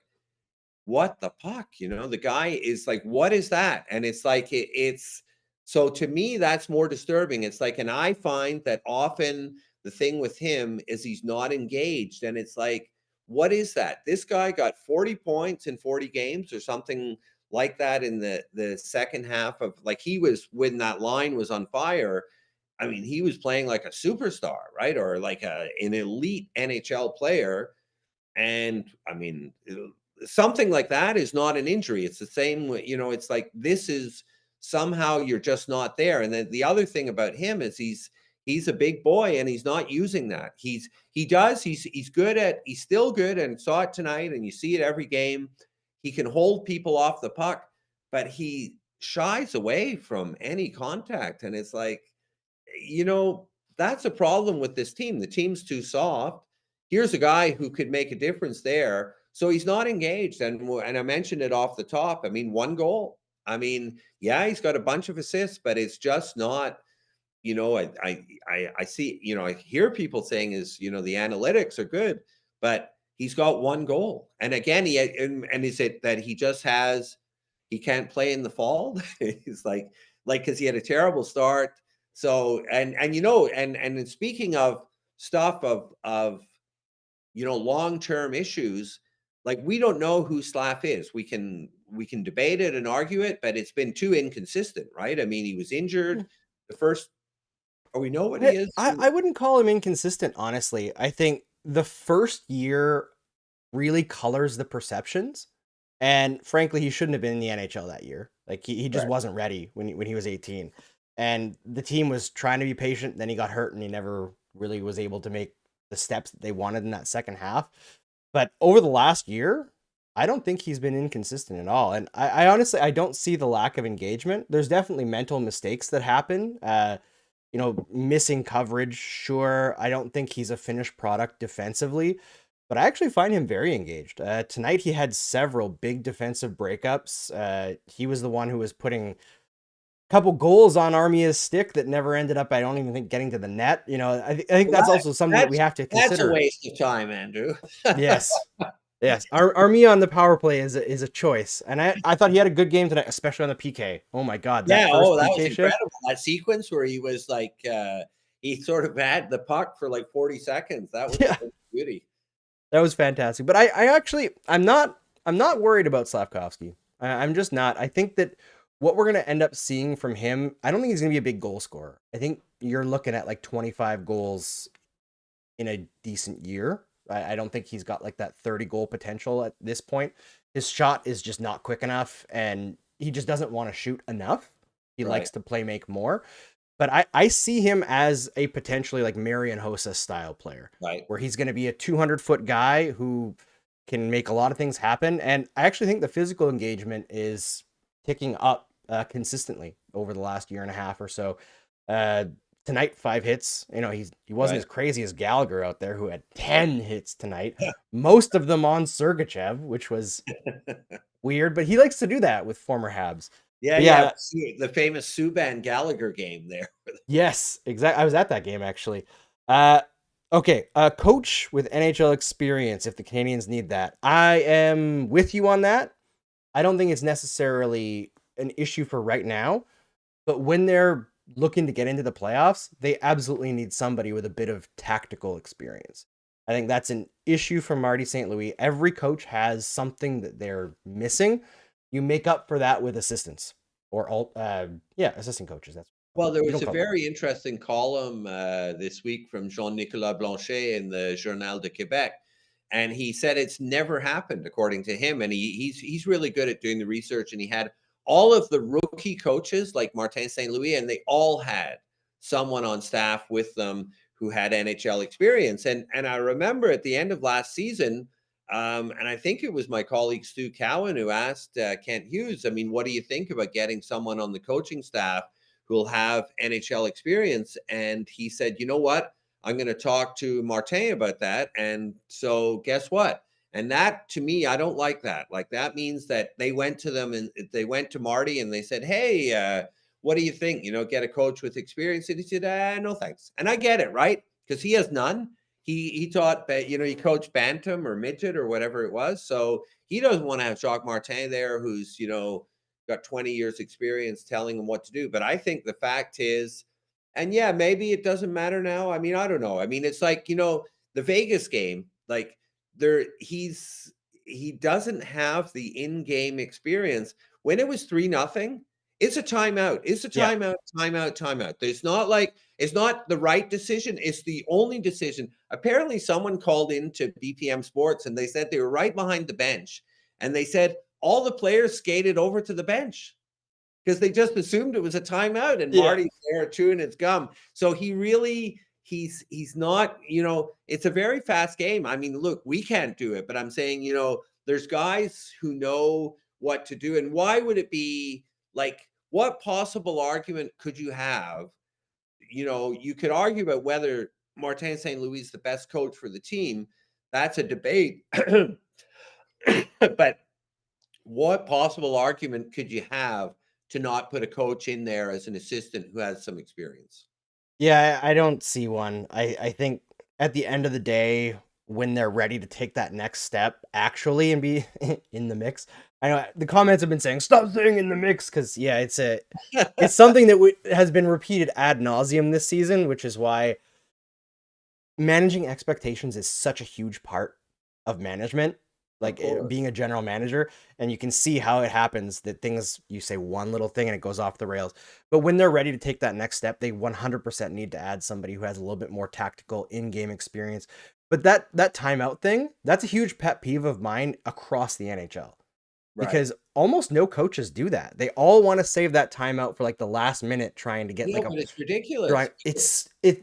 what the puck? The guy is like, what is that? And it's like, it's so to me, that's more disturbing. It's like, and I find that often the thing with him is he's not engaged. And it's like, what is that? This guy got 40 points in 40 games or something like that in the second half of, like, he was, when that line was on fire, I mean, he was playing like a superstar, right? Or like an elite NHL player. And I mean, something like that is not an injury. It's the same, it's like, this is somehow you're just not there. And then the other thing about him is he's a big boy and he's not using that. He's still good, and saw it tonight, and you see it every game. He can hold people off the puck, but he shies away from any contact. And it's like, that's a problem with this team. The team's too soft. Here's a guy who could make a difference there. So he's not engaged. And I mentioned it off the top. I mean, 1 goal. I mean, yeah, he's got a bunch of assists, but it's just not, I see, I hear people saying the analytics are good, but he's got 1 goal. And again, and is it that he can't play in the fall? He's like, because he had a terrible start. So, and speaking of stuff of long-term issues, like, we don't know who Slav is. We can debate it and argue it, but it's been too inconsistent, right? I mean, he was injured the first, or we know what he is. I wouldn't call him inconsistent, honestly. I think the first year really colors the perceptions. And frankly, he shouldn't have been in the NHL that year. Like, he just wasn't ready when he was 18. And the team was trying to be patient. Then he got hurt and he never really was able to make the steps that they wanted in that second half. But over the last year, I don't think he's been inconsistent at all. And I honestly, I don't see the lack of engagement. There's definitely mental mistakes that happen. Missing coverage, sure. I don't think he's a finished product defensively, but I actually find him very engaged. Tonight, he had several big defensive breakups. He was the one who was putting couple goals on Armia's stick that never ended up, I don't even think, getting to the net. I think that's also something that we have to consider. That's a waste of time, Andrew. Yes. Armia on the power play is a choice. And I thought he had a good game tonight, especially on the PK. Oh my God. That was incredible. That sequence where he was like, he sort of had the puck for like 40 seconds. That was beauty. That was fantastic. But I'm not worried about Slavkovsky. I'm just not. I think that what we're going to end up seeing from him, I don't think he's going to be a big goal scorer. I think you're looking at like 25 goals in a decent year. I don't think he's got like that 30 goal potential at this point. His shot is just not quick enough, and he just doesn't want to shoot enough. He likes to play make more. But I see him as a potentially like Marian Hossa style player, right? Where he's going to be a 200-foot guy who can make a lot of things happen. And I actually think the physical engagement is ticking up consistently over the last year and a half or so. Tonight, 5 hits. He wasn't as crazy as Gallagher out there, who had 10 hits tonight. Most of them on Sergachev, which was weird, but he likes to do that with former Habs. Yeah. The famous Subban Gallagher game there. Yes, exactly. I was at that game, actually. Okay, a coach with NHL experience if the Canadiens need that. I am with you on that. I don't think it's necessarily an issue for right now, but when they're looking to get into the playoffs, they absolutely need somebody with a bit of tactical experience. I think that's an issue for Marty St. Louis. Every coach has something that they're missing. You make up for that with assistants or assistant coaches. That's Well, there we was don't a call them. very interesting column this week from Jean-Nicolas Blanchet in the Journal de Québec, and he said it's never happened, according to him. And he's really good at doing the research. And he had all of the rookie coaches like Martin St. Louis, and they all had someone on staff with them who had NHL experience. And I remember at the end of last season, and I think it was my colleague Stu Cowan who asked Kent Hughes, I mean, what do you think about getting someone on the coaching staff who'll have NHL experience? And he said, you know what? I'm going to talk to Martin about that. And so guess what? And that to me, I don't like that. Like that means that they went to them and they went to Marty and they said, hey, what do you think? You know, get a coach with experience. And he said, no, thanks. And I get it, right? Because he has none. He taught, you know, he coached Bantam or Midget or whatever it was. So he doesn't want to have Jacques Martin there, who's, you know, got 20 years experience telling him what to do. But I think the fact is, and yeah, maybe it doesn't matter now. I mean, I don't know. I mean, it's like, you know, the Vegas game, like he doesn't have the in-game experience. When it was 3-0, it's a timeout. It's a Yeah. timeout, timeout, timeout. There's not like it's not the right decision. It's the only decision. Apparently, someone called into BPM Sports and they said they were right behind the bench. And they said all the players skated over to the bench because they just assumed it was a timeout. And Yeah. Marty's there chewing his gum. So he's not, you know, it's a very fast game. I mean, look, we can't do it, but I'm saying, you know, there's guys who know what to do. And why would it be like, what possible argument could you have? You know, you could argue about whether Martin St. Louis is the best coach for the team. That's a debate. But what possible argument could you have to not put a coach in there as an assistant who has some experience? Yeah, I don't see one. I think at the end of the day, when they're ready to take that next step actually and be in the mix. I know the comments have been saying stop saying in the mix because yeah, it's something that has been repeated ad nauseum this season, which is why managing expectations is such a huge part of management, Of like course. being a general manager. And you can see how it happens that things, you say one little thing and it goes off the rails. But when they're ready to take that next step, they 100% need to add somebody who has a little bit more tactical in-game experience. But that timeout thing, that's a huge pet peeve of mine across the NHL Right. because almost no coaches do that. They all want to save that timeout for like the last minute trying to get No, like a but it's ridiculous. drawing.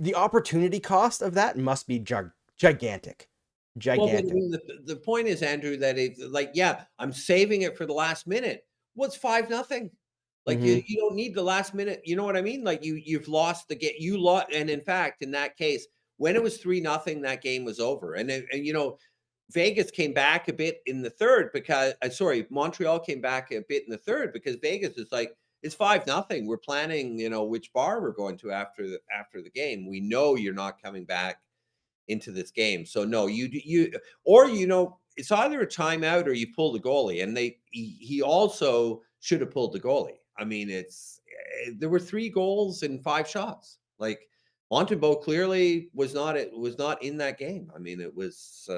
The opportunity cost of that must be gigantic. Well, but I Gigantic. mean, the point is, Andrew, that it's like, yeah, I'm saving it for the last minute. What's 5-0? Like Mhm. you don't need the last minute. You know what I mean? Like you've lost the game. You lost, and in fact, in that case, when it was 3-0, that game was over. And you know, Vegas came back a bit in the third because sorry, Montreal came back a bit in the third because Vegas is like it's 5-0. We're planning, you know, which bar we're going to after the game. We know you're not coming back into this game. So no, or you know, it's either a timeout or you pull the goalie. And he also should have pulled the goalie. I mean, there were 3 goals and 5 shots. Like Montembeault clearly was not in that game. I mean, it was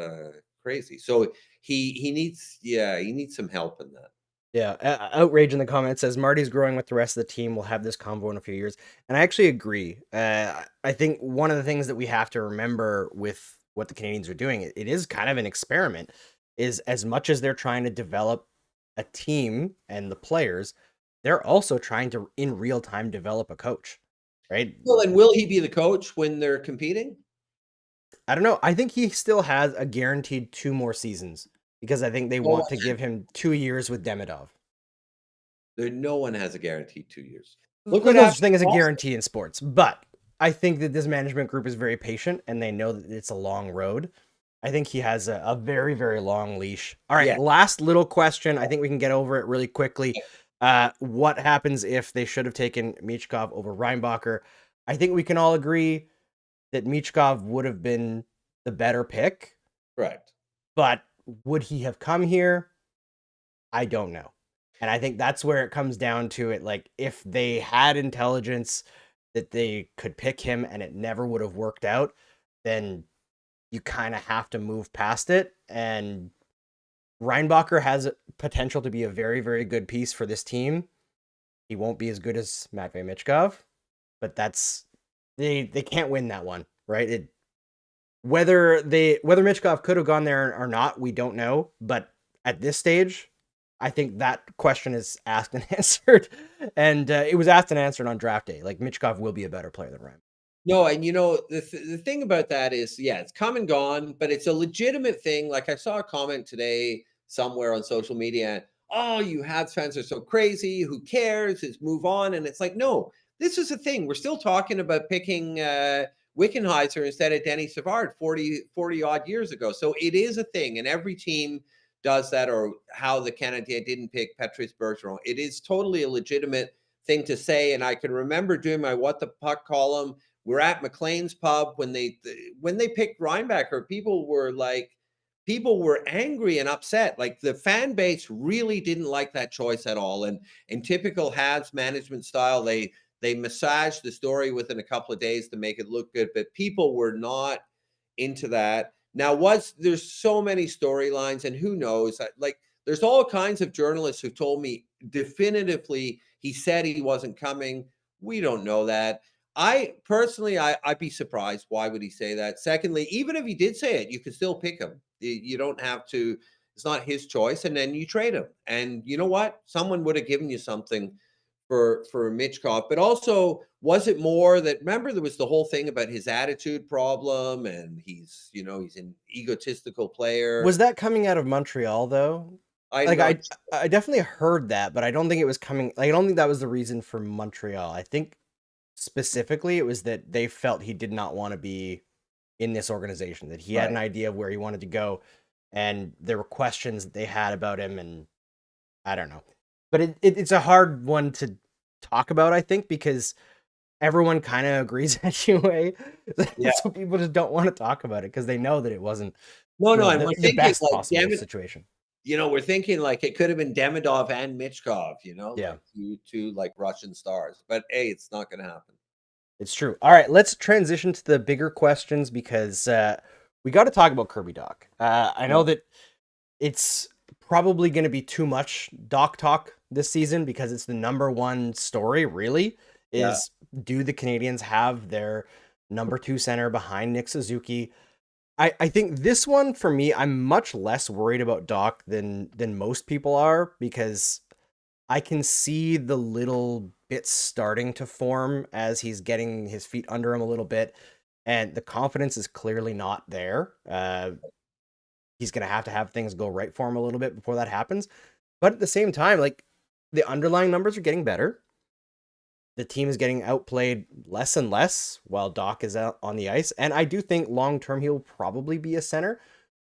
crazy. So he needs some help in that. Yeah, outrage in the comments says Marty's growing with the rest of the team. We'll have this convo in a few years, and I actually agree. I think one of the things that we have to remember with what the Canadians are doing, it is kind of an experiment. Is as much as they're trying to develop a team and the players, they're also trying to in real time develop a coach, right? Well, and will he be the coach when they're competing? I don't know. I think he still has a guaranteed 2 more seasons because I think they No want to give him 2 years with Demidov. no one has a guaranteed 2 years. Look There's what no happened such thing as to a Boston. guarantee in sports, but I think that this management group is very patient and they know that it's a long road. I think he has a very, very long leash. All right, Yeah. last little question. I think we can get over it really quickly. What happens if they should have taken Michkov over Reinbacher? I think we can all agree that Michkov would have been the better pick, Correct. but would he have come here? I don't know. And I think that's where it comes down to it. Like, if they had intelligence that they could pick him and it never would have worked out, then you kind of have to move past it. And Reinbacher has potential to be a very, very good piece for this team. He won't be as good as Matvei Michkov, but that's they can't win that one, right? Whether Michkov could have gone there or not, we don't know. But at this stage, I think that question is asked and answered, and it was asked and answered on draft day. Like, Michkov will be a better player than Ryan. No, and the thing about that is, yeah, it's come and gone, but it's a legitimate thing. Like, I saw a comment today somewhere on social media. Oh, you Habs fans are so crazy. Who cares? Just move on. And it's like, no, this is a thing. We're still talking about picking Wickenheiser instead of Denny Savard 40 odd years ago. So it is a thing, and every team does that. Or how the Canadiens didn't pick Patrice Bergeron. It is totally a legitimate thing to say. And I can remember doing my What the Puck column. We're at McLean's Pub when they picked Reinbacher. People were angry and upset. Like, the fan base really didn't like that choice at all. And in typical Habs management style, they massaged the story within a couple of days to make it look good, but people were not into that. Now, there's so many storylines, and who knows? Like, there's all kinds of journalists who told me definitively he said he wasn't coming. We don't know that. I personally, I'd be surprised. Why would he say that? Secondly, even if he did say it, you could still pick him. You don't have to. It's not his choice, and then you trade him. And you know what? Someone would have given you something for Michkov. But also, was it more that, remember, there was the whole thing about his attitude problem, and he's an egotistical player. Was that coming out of Montreal though? I'm Like, not. I definitely heard that, but I don't think it was coming. Like, I don't think that was the reason for Montreal. I think specifically it was that they felt he did not want to be in this organization, that he had an Right. idea of where he wanted to go, and there were questions that they had about him, and I don't know. But it's a hard one to talk about, I think, because everyone kind of agrees anyway. Yeah. So people just don't want to talk about it because they know that it wasn't, No, and we're the thinking best like, possible damn it, situation. we're thinking like it could have been Demidov and Michkov, Yeah. like two like Russian stars. But hey, it's not going to happen. It's true. All right, let's transition to the bigger questions because we got to talk about Kirby Dach. I know that it's probably going to be too much Dach talk this season because it's the number one story, really, is do the Canadiens have their number two center behind Nick Suzuki? I think this one, for me, I'm much less worried about Dach than most people are, because I can see the little bits starting to form as he's getting his feet under him a little bit, and the confidence is clearly not there. He's going to have things go right for him a little bit before that happens. But at the same time, like, the underlying numbers are getting better. The team is getting outplayed less and less while Dach is out on the ice. And I do think long-term he'll probably be a center.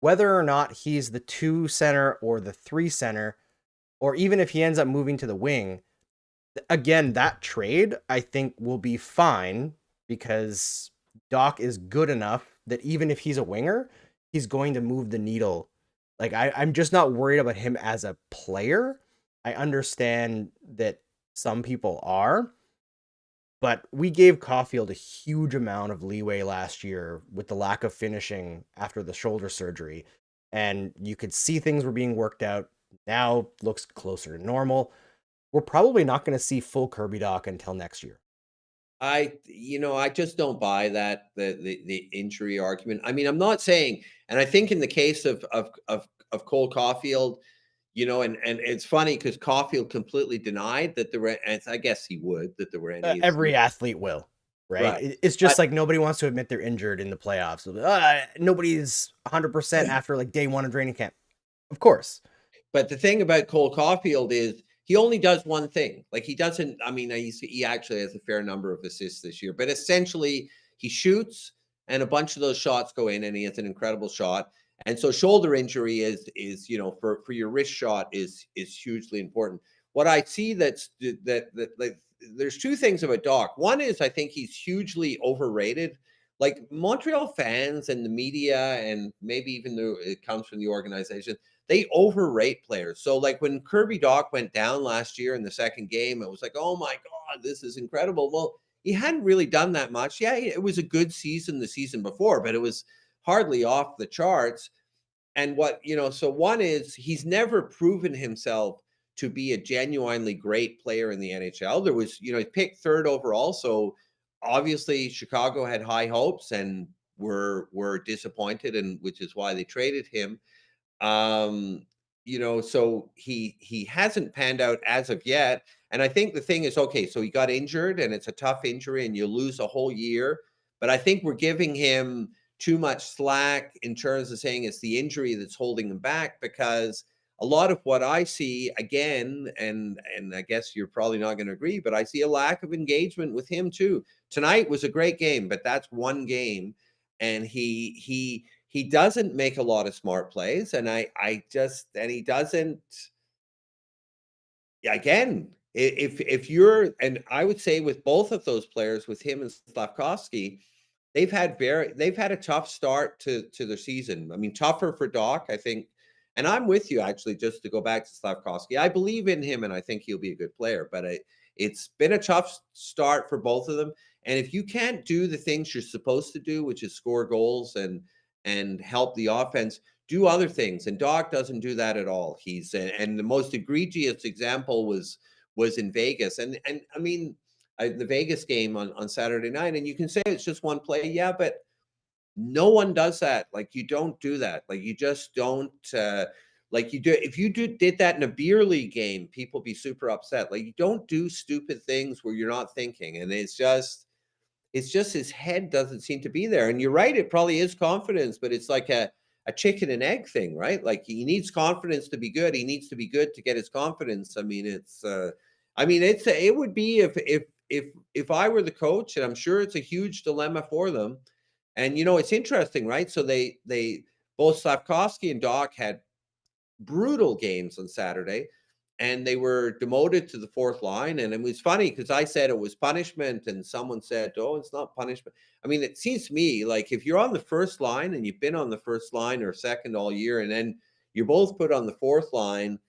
Whether or not he's the 2 center or the 3 center, or even if he ends up moving to the wing, again, that trade, I think, will be fine because Dach is good enough that even if he's a winger, he's going to move the needle. Like, I'm just not worried about him as a player. I understand that some people are, but we gave Caulfield a huge amount of leeway last year with the lack of finishing after the shoulder surgery, and you could see things were being worked out. Now looks closer to normal. We're probably not going to see full Kirby Dach until next year. I just don't buy that the injury argument. I mean, I'm not saying, and I think in the case of Cole Caulfield, and it's funny because Caulfield completely denied that there were, and I guess he would, that there were any. Every athlete will, right? Right. It's just like nobody wants to admit they're injured in the playoffs. Nobody's 100% after like day one of training camp. Of course. But the thing about Cole Caulfield is he only does one thing. Like, he doesn't, I mean, he actually has a fair number of assists this year, but essentially he shoots and a bunch of those shots go in, and he has an incredible shot. And so shoulder injury is for your wrist shot is hugely important. What I see that like, there's two things about Dach. One is I think he's hugely overrated. like Montreal fans and the media, and maybe even though it comes from the organization, they overrate players. So like when Kirby Dach went down last year in the second game, it was like, oh my God, this is incredible. Well, he hadn't really done that much. Yeah, it was a good season the season before, but it was hardly off the charts. And what, so one is he's never proven himself to be a genuinely great player in the NHL. There was, he picked third overall, so obviously Chicago had high hopes and were disappointed, and which is why they traded him. Um, so he hasn't panned out as of yet. And I think the thing is, okay, so he got injured and it's a tough injury and you lose a whole year. But I think we're giving him too much slack in terms of saying it's the injury that's holding him back, because a lot of what I see again, and I guess you're probably not going to agree, but I see a lack of engagement with him too. Tonight was a great game, but that's one game, and he doesn't make a lot of smart plays, and he doesn't. Again, if you're, and I would say with both of those players, with him and Slavkovsky, they've had a tough start to their season. I mean, tougher for Doc, I think. And I'm with you, actually, just to go back to Slavkovsky. I believe in him and I think he'll be a good player, but it's been a tough start for both of them. And if you can't do the things you're supposed to do, which is score goals and help the offense, do other things. And Doc doesn't do that at all. And the most egregious example was in Vegas. And I mean, the Vegas game on Saturday night, and you can say it's just one play, yeah, but no one does that. Like, you don't do that. Like, you just don't. Like, you do. If you did that in a beer league game, people be super upset. Like, you don't do stupid things where you're not thinking, and it's just his head doesn't seem to be there. And you're right, it probably is confidence, but it's like a chicken and egg thing, right? Like, he needs confidence to be good. He needs to be good to get his confidence. I mean, it would be if I were the coach, and I'm sure it's a huge dilemma for them. And it's interesting, right? So they both Slavkovsky and Doc had brutal games on Saturday, and they were demoted to the fourth line. And it was funny because I said it was punishment, and someone said, "Oh, it's not punishment." I mean, it seems to me like if you're on the first line and you've been on the first line or second all year, and then you're both put on the fourth line,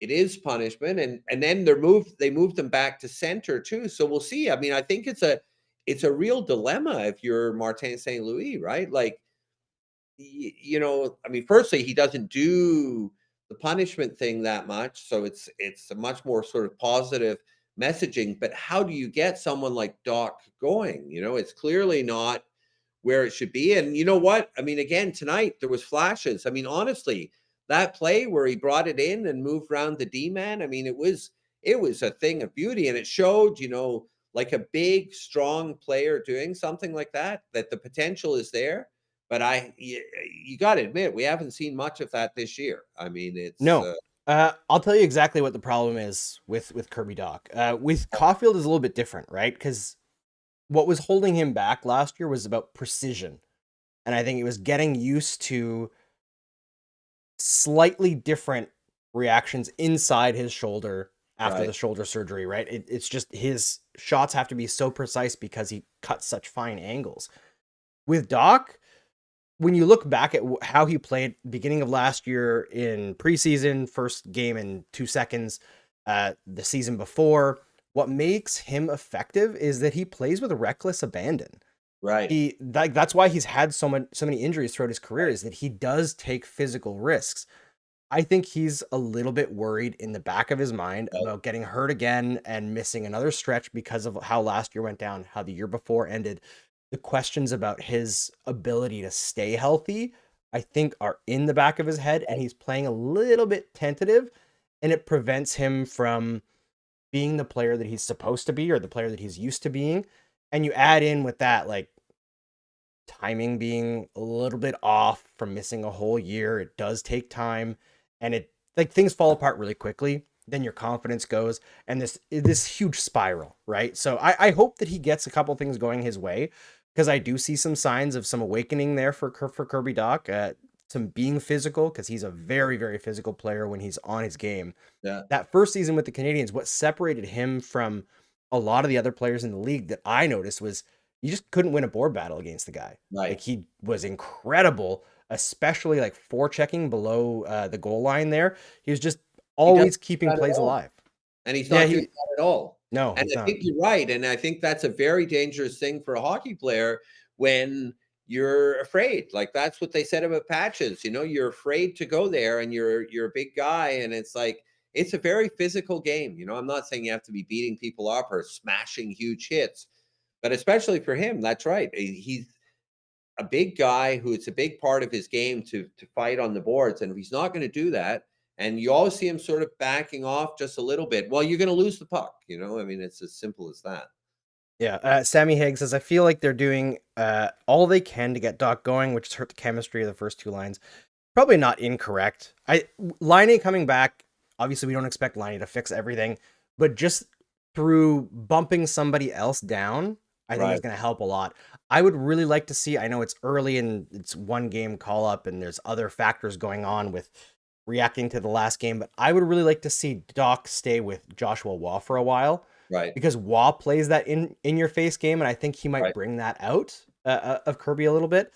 it is punishment. And then they moved them back to center too. So we'll see. I mean, I think it's a real dilemma if you're Martin St. Louis, right? Like, I mean, firstly, he doesn't do the punishment thing that much, so it's a much more sort of positive messaging. But how do you get someone like Doc going? It's clearly not where it should be. And you know what? I mean, again, tonight there was flashes. I mean, honestly, that play where he brought it in and moved around the D man. I mean, it was a thing of beauty, and it showed, like a big, strong player doing something like that the potential is there. But you got to admit, we haven't seen much of that this year. I mean, it's No. I'll tell you exactly what the problem is with Kirby Dach. With Caulfield is a little bit different, right? Because what was holding him back last year was about precision. And I think it was getting used to slightly different reactions inside his shoulder after right. the shoulder surgery, right? It's just his shots have to be so precise because he cuts such fine angles. With Doc, when you look back at how he played beginning of last year in preseason, first game in 2 seconds, the season before, what makes him effective is that he plays with reckless abandon. Right. That's why he's had so many injuries throughout his career, is that he does take physical risks. I think he's a little bit worried in the back of his mind Right. about getting hurt again and missing another stretch because of how last year went down, how the year before ended. The questions about his ability to stay healthy, I think, are in the back of his head, and he's playing a little bit tentative, and it prevents him from being the player that he's supposed to be or the player that he's used to being. And you add in with that, like, timing being a little bit off from missing a whole year. It does take time, and it, like, things fall apart really quickly. Then your confidence goes, and this huge spiral, right? So I hope that he gets a couple things going his way, because I do see some signs of some awakening there for Kirby Dach, some being physical, because he's a very, very physical player when he's on his game. Yeah. That first season with the Canadiens, what separated him from a lot of the other players in the league that I noticed was you just couldn't win a board battle against the guy. Like Right. he was incredible, especially like forechecking below the goal line there. He was just He doesn't always do keeping that at plays all. alive. And he's Yeah, not doing he that at all. no, And he's I not. think you're right, and I think that's a very dangerous thing for a hockey player when you're afraid. Like, that's what they said about Patches, you're afraid to go there, and you're a big guy, and it's like it's a very physical game. I'm not saying you have to be beating people up or smashing huge hits, but especially for him, that's right. He's a big guy who it's a big part of his game to fight on the boards. And if he's not going to do that, and you always see him sort of backing off just a little bit, well, you're going to lose the puck. I mean, it's as simple as that. Yeah, Sammy Higgs says, I feel like they're doing all they can to get Doc going, which has hurt the chemistry of the first two lines. Probably not incorrect. Laine coming back, obviously we don't expect Laine to fix everything, but just through bumping somebody else down, I think is Right. going to help a lot. I would really like to see, I know it's early and it's one game call up and there's other factors going on with reacting to the last game, but I would really like to see Doc stay with Joshua Waugh for a while Right. because Waugh plays that in your face game, and I think he might Right. bring that out of Kirby a little bit.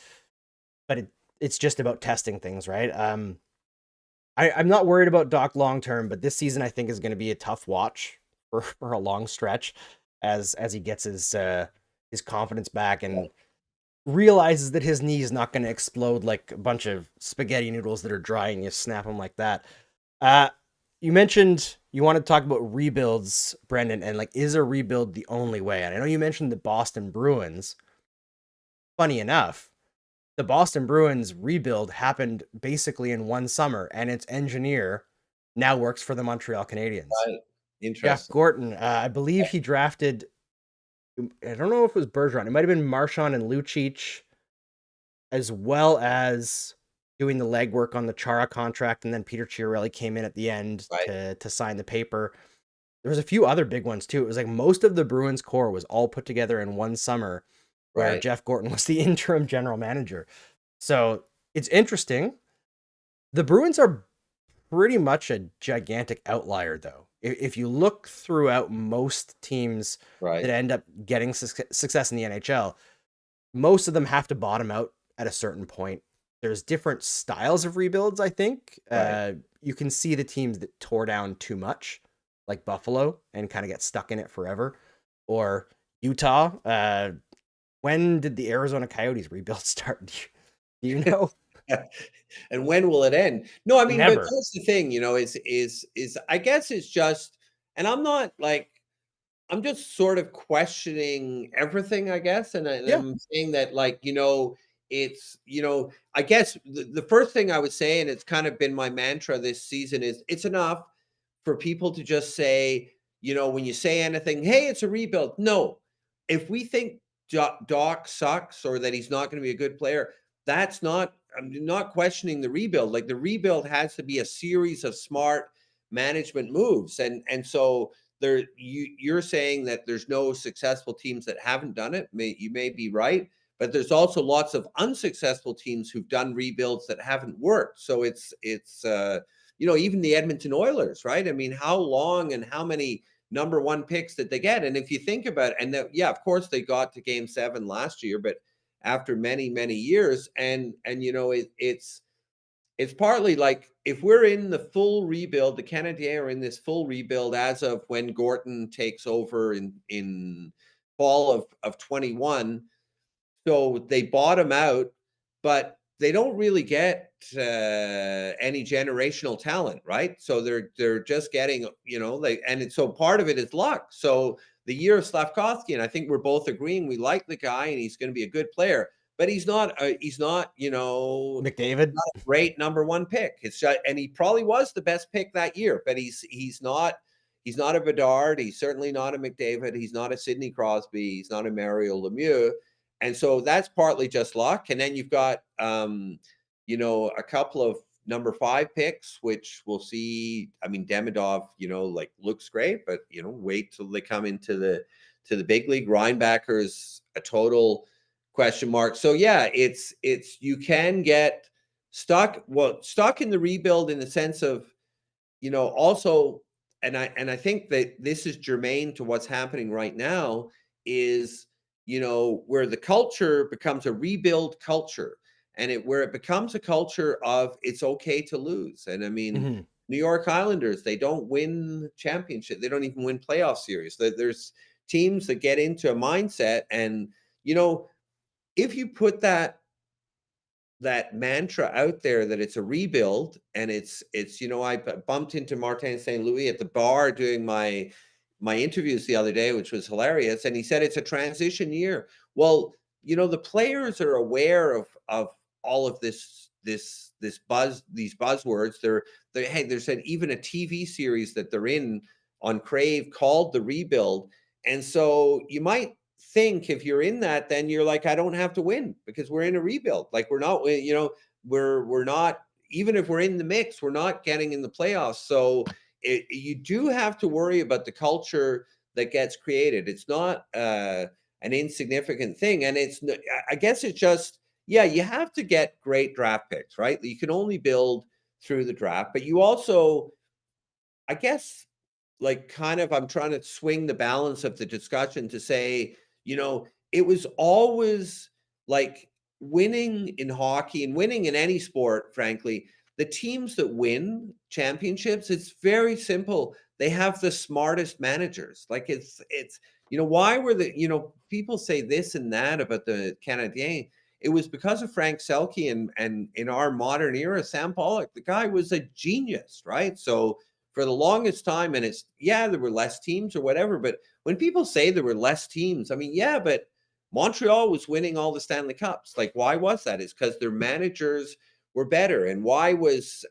But it's just about testing things, right? I'm not worried about Doc long term, but this season I think is going to be a tough watch for a long stretch as he gets his confidence back and realizes that his knee is not going to explode like a bunch of spaghetti noodles that are dry and you snap them like that. You mentioned you want to talk about rebuilds, Brendan, and like, is a rebuild the only way? And I know you mentioned the Boston Bruins. Funny enough, the Boston Bruins rebuild happened basically in one summer, and its engineer now works for the Montreal Canadiens. Right. Jeff Interesting. Gorton, I believe he drafted, I don't know if it was Bergeron. It might have been Marchand and Lucic, as well as doing the legwork on the Chara contract, and then Peter Chiarelli came in at the end Right. to sign the paper. There was a few other big ones too. It was like most of the Bruins core was all put together in one summer where Right. Jeff Gorton was the interim general manager. So it's interesting. The Bruins are pretty much a gigantic outlier, though. If you look throughout most teams Right. that end up getting success in the NHL, most of them have to bottom out at a certain point. There's different styles of rebuilds, I think. Right. You can see the teams that tore down too much, like Buffalo, and kind of get stuck in it forever, or Utah. When did the Arizona Coyotes rebuild start? Do you know? And when will it end? No, I mean, but Never. that's the thing, is I guess it's just, and I'm not like, I'm just sort of questioning everything, I guess, and Yeah. I'm saying that, like, it's, I guess the first thing I would say, and it's kind of been my mantra this season, is it's enough for people to just say, when you say anything, hey, it's a rebuild. No, if we think Doc sucks or that he's not going to be a good player, that's not. I'm not questioning the rebuild. Like, the rebuild has to be a series of smart management moves, and so you're saying that there's no successful teams that haven't done it. You may be right, but there's also lots of unsuccessful teams who've done rebuilds that haven't worked. So it's even the Edmonton Oilers, right? I mean, how long and how many number one picks did they get? And if you think about it, and that, yeah, of course they got to game 7 last year, but after many, many years, and it's partly like, if we're in the full rebuild, the Canadiens are in this full rebuild as of when Gorton takes over in fall of 21. So they bottom out, but they don't really get any generational talent, right? So they're just getting, so part of it is luck. So the year of Slavkovsky, and I think we're both agreeing we like the guy and he's going to be a good player, but he's not McDavid. not a great number one pick. It's just, and he probably was the best pick that year, but he's not a Bedard. He's certainly not a McDavid. He's not a Sidney Crosby. He's not a Mario Lemieux. And so that's partly just luck. And then you've got a couple of number 5 picks, which we'll see. I mean, Demidov, like, looks great, but wait till they come into the big league. Reinbacker's a total question mark. So yeah, it's you can get stuck in the rebuild in the sense of, also, and I think that this is germane to what's happening right now, is where the culture becomes a rebuild culture, and where it becomes a culture of it's okay to lose. And I mean, Mhm. New York Islanders, they don't win championship. They don't even win playoff series. There's teams that get into a mindset, and if you put that mantra out there that it's a rebuild, and I bumped into Martin St. Louis at the bar doing my interviews the other day, which was hilarious, and he said it's a transition year. Well, the players are aware of all of these buzzwords. Hey, there's even a TV series that they're in on Crave called The Rebuild. And so you might think, if you're in that, then you're like, I don't have to win because we're in a rebuild. Like, we're not, we're not, even if we're in the mix, we're not getting in the playoffs. So you do have to worry about the culture that gets created. It's not an insignificant thing. And I guess it's just, yeah, you have to get great draft picks, right? You can only build through the draft, but you also, I guess, like, kind of, I'm trying to swing the balance of the discussion to say, it was always like, winning in hockey and winning in any sport, frankly, the teams that win championships, it's very simple. They have the smartest managers. Like, why were people say this and that about the Canadiens. It was because of Frank Selke, and in our modern era, Sam Pollock. The guy was a genius, right? So for the longest time, and there were less teams or whatever, but when people say there were less teams, I mean, yeah, but Montreal was winning all the Stanley Cups. Like, why was that? It's because their managers were better. And why was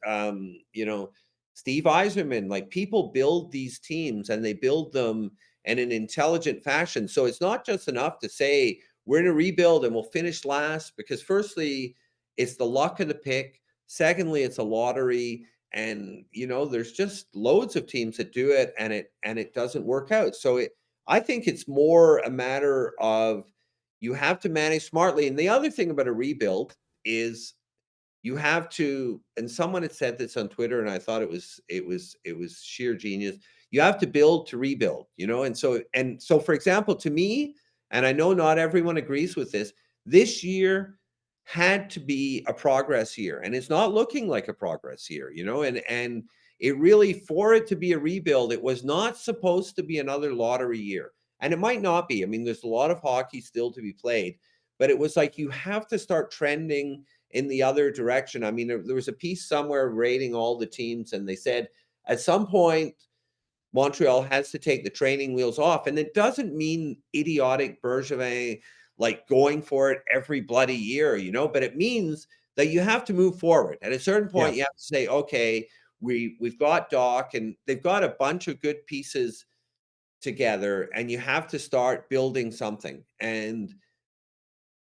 Steve Yzerman, like, people build these teams and they build them in an intelligent fashion. So it's not just enough to say we're in a rebuild and we'll finish last, because firstly, it's the luck of the pick. Secondly, it's a lottery. And there's just loads of teams that do it, and it doesn't work out. So I think it's more a matter of, you have to manage smartly. And the other thing about a rebuild is, you have to, and someone had said this on Twitter, and I thought it was sheer genius. You have to build to rebuild, and so for example, to me, and I know not everyone agrees with this year had to be a progress year, and it's not looking like a progress year, and it really, for it to be a rebuild, it was not supposed to be another lottery year. And it might not be. I mean, there's a lot of hockey still to be played, but it was like, you have to start trending in the other direction. I mean, there was a piece somewhere rating all the teams, and they said at some point Montreal has to take the training wheels off. And it doesn't mean idiotic Bergevin, like, going for it every bloody year, but it means that you have to move forward. At a certain Yeah. point, you have to say, okay, we've got Dach, and they've got a bunch of good pieces together, and you have to start building something. And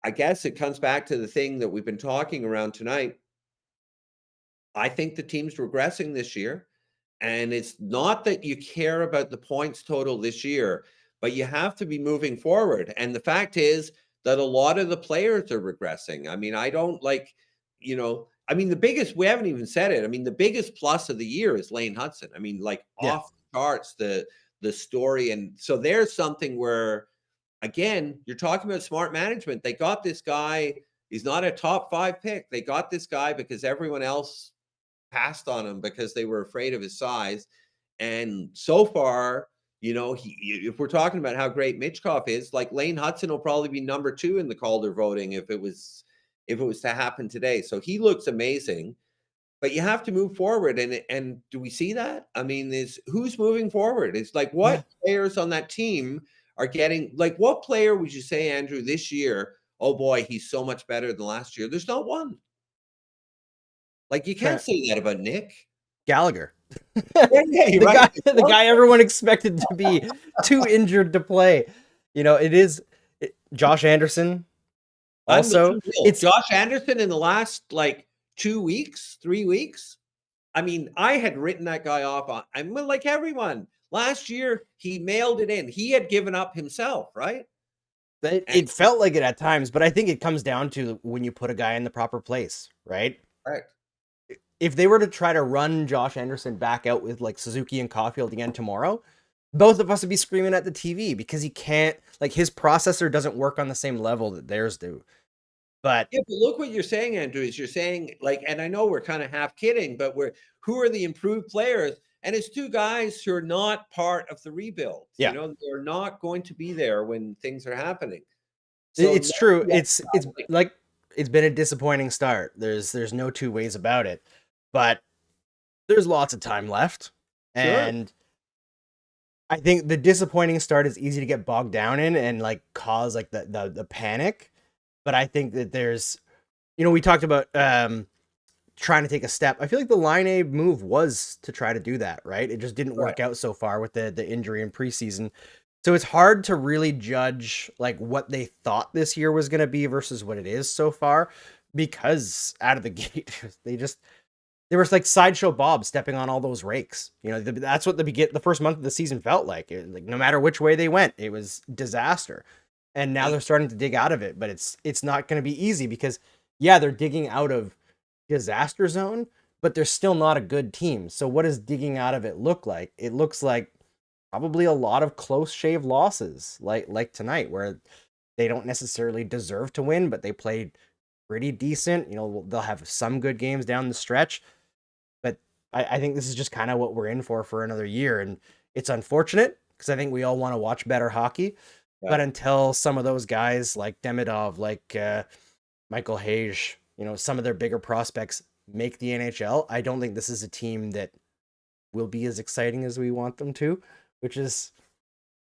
I guess it comes back to the thing that we've been talking around tonight. I think the team's regressing this year. And it's not that you care about the points total this year, but you have to be moving forward. And the fact is that a lot of the players are regressing. I mean, I don't like, we haven't even said it. I mean, the biggest plus of the year is Lane Hudson. I mean, like, Yeah. off the charts, the story. And so there's something where, again, you're talking about smart management. They got this guy. He's not a top 5 pick. They got this guy because everyone else passed on him because they were afraid of his size. And so far, if we're talking about how great Mitchkov is, like, Lane Hudson will probably be number 2 in the Calder voting if it was to happen today. So he looks amazing, but you have to move forward. And do we see that? I mean, who's moving forward? It's like, Yeah. what players on that team are getting, like, what player would you say, Andrew, this year, oh boy, he's so much better than last year? There's not one. Like, you can't Trent say that about Nick. Gallagher. Yeah, you're the right. guy everyone expected to be too injured to play. Josh Anderson also. Unbelievable. It's Josh Anderson in the last, like, 2 weeks, 3 weeks. I mean, I had written that guy off I'm like everyone. Last year, he mailed it in. He had given up himself, right? And it felt like it at times, but I think it comes down to when you put a guy in the proper place, right? right. If they were to try to run Josh Anderson back out with, like, Suzuki and Caulfield again tomorrow, both of us would be screaming at the TV because he can't, like, his processor doesn't work on the same level that theirs do. But Yeah, but look what you're saying, Andrew, is you're saying, like, and I know we're kind of half kidding, but who are the improved players? And it's two guys who are not part of the rebuild. yeah, They're not going to be there when things are happening. So it's true. yeah, It's like it's been a disappointing start. There's no two ways about it. But there's lots of time left. sure. And I think the disappointing start is easy to get bogged down in and like cause like the panic. But I think that there's, we talked about trying to take a step. I feel like the line A move was to try to do that, right? It just didn't Right. work out so far with the injury in preseason. So it's hard to really judge like what they thought this year was going to be versus what it is so far, because out of the gate they were like sideshow Bob stepping on all those rakes. That's what the first month of the season felt like. Like no matter which way they went, it was disaster. And now they're starting to dig out of it, but it's not going to be easy because yeah, they're digging out of disaster zone, but they're still not a good team. So what does digging out of it look like? It looks like probably a lot of close shave losses, like tonight, where they don't necessarily deserve to win, but they played pretty decent. They'll have some good games down the stretch, but I think this is just kind of what we're in for another year. And it's unfortunate because I think we all want to watch better hockey. Yeah. But until some of those guys like Demidov, like Michael Hayes, some of their bigger prospects make the NHL, I don't think this is a team that will be as exciting as we want them to, which is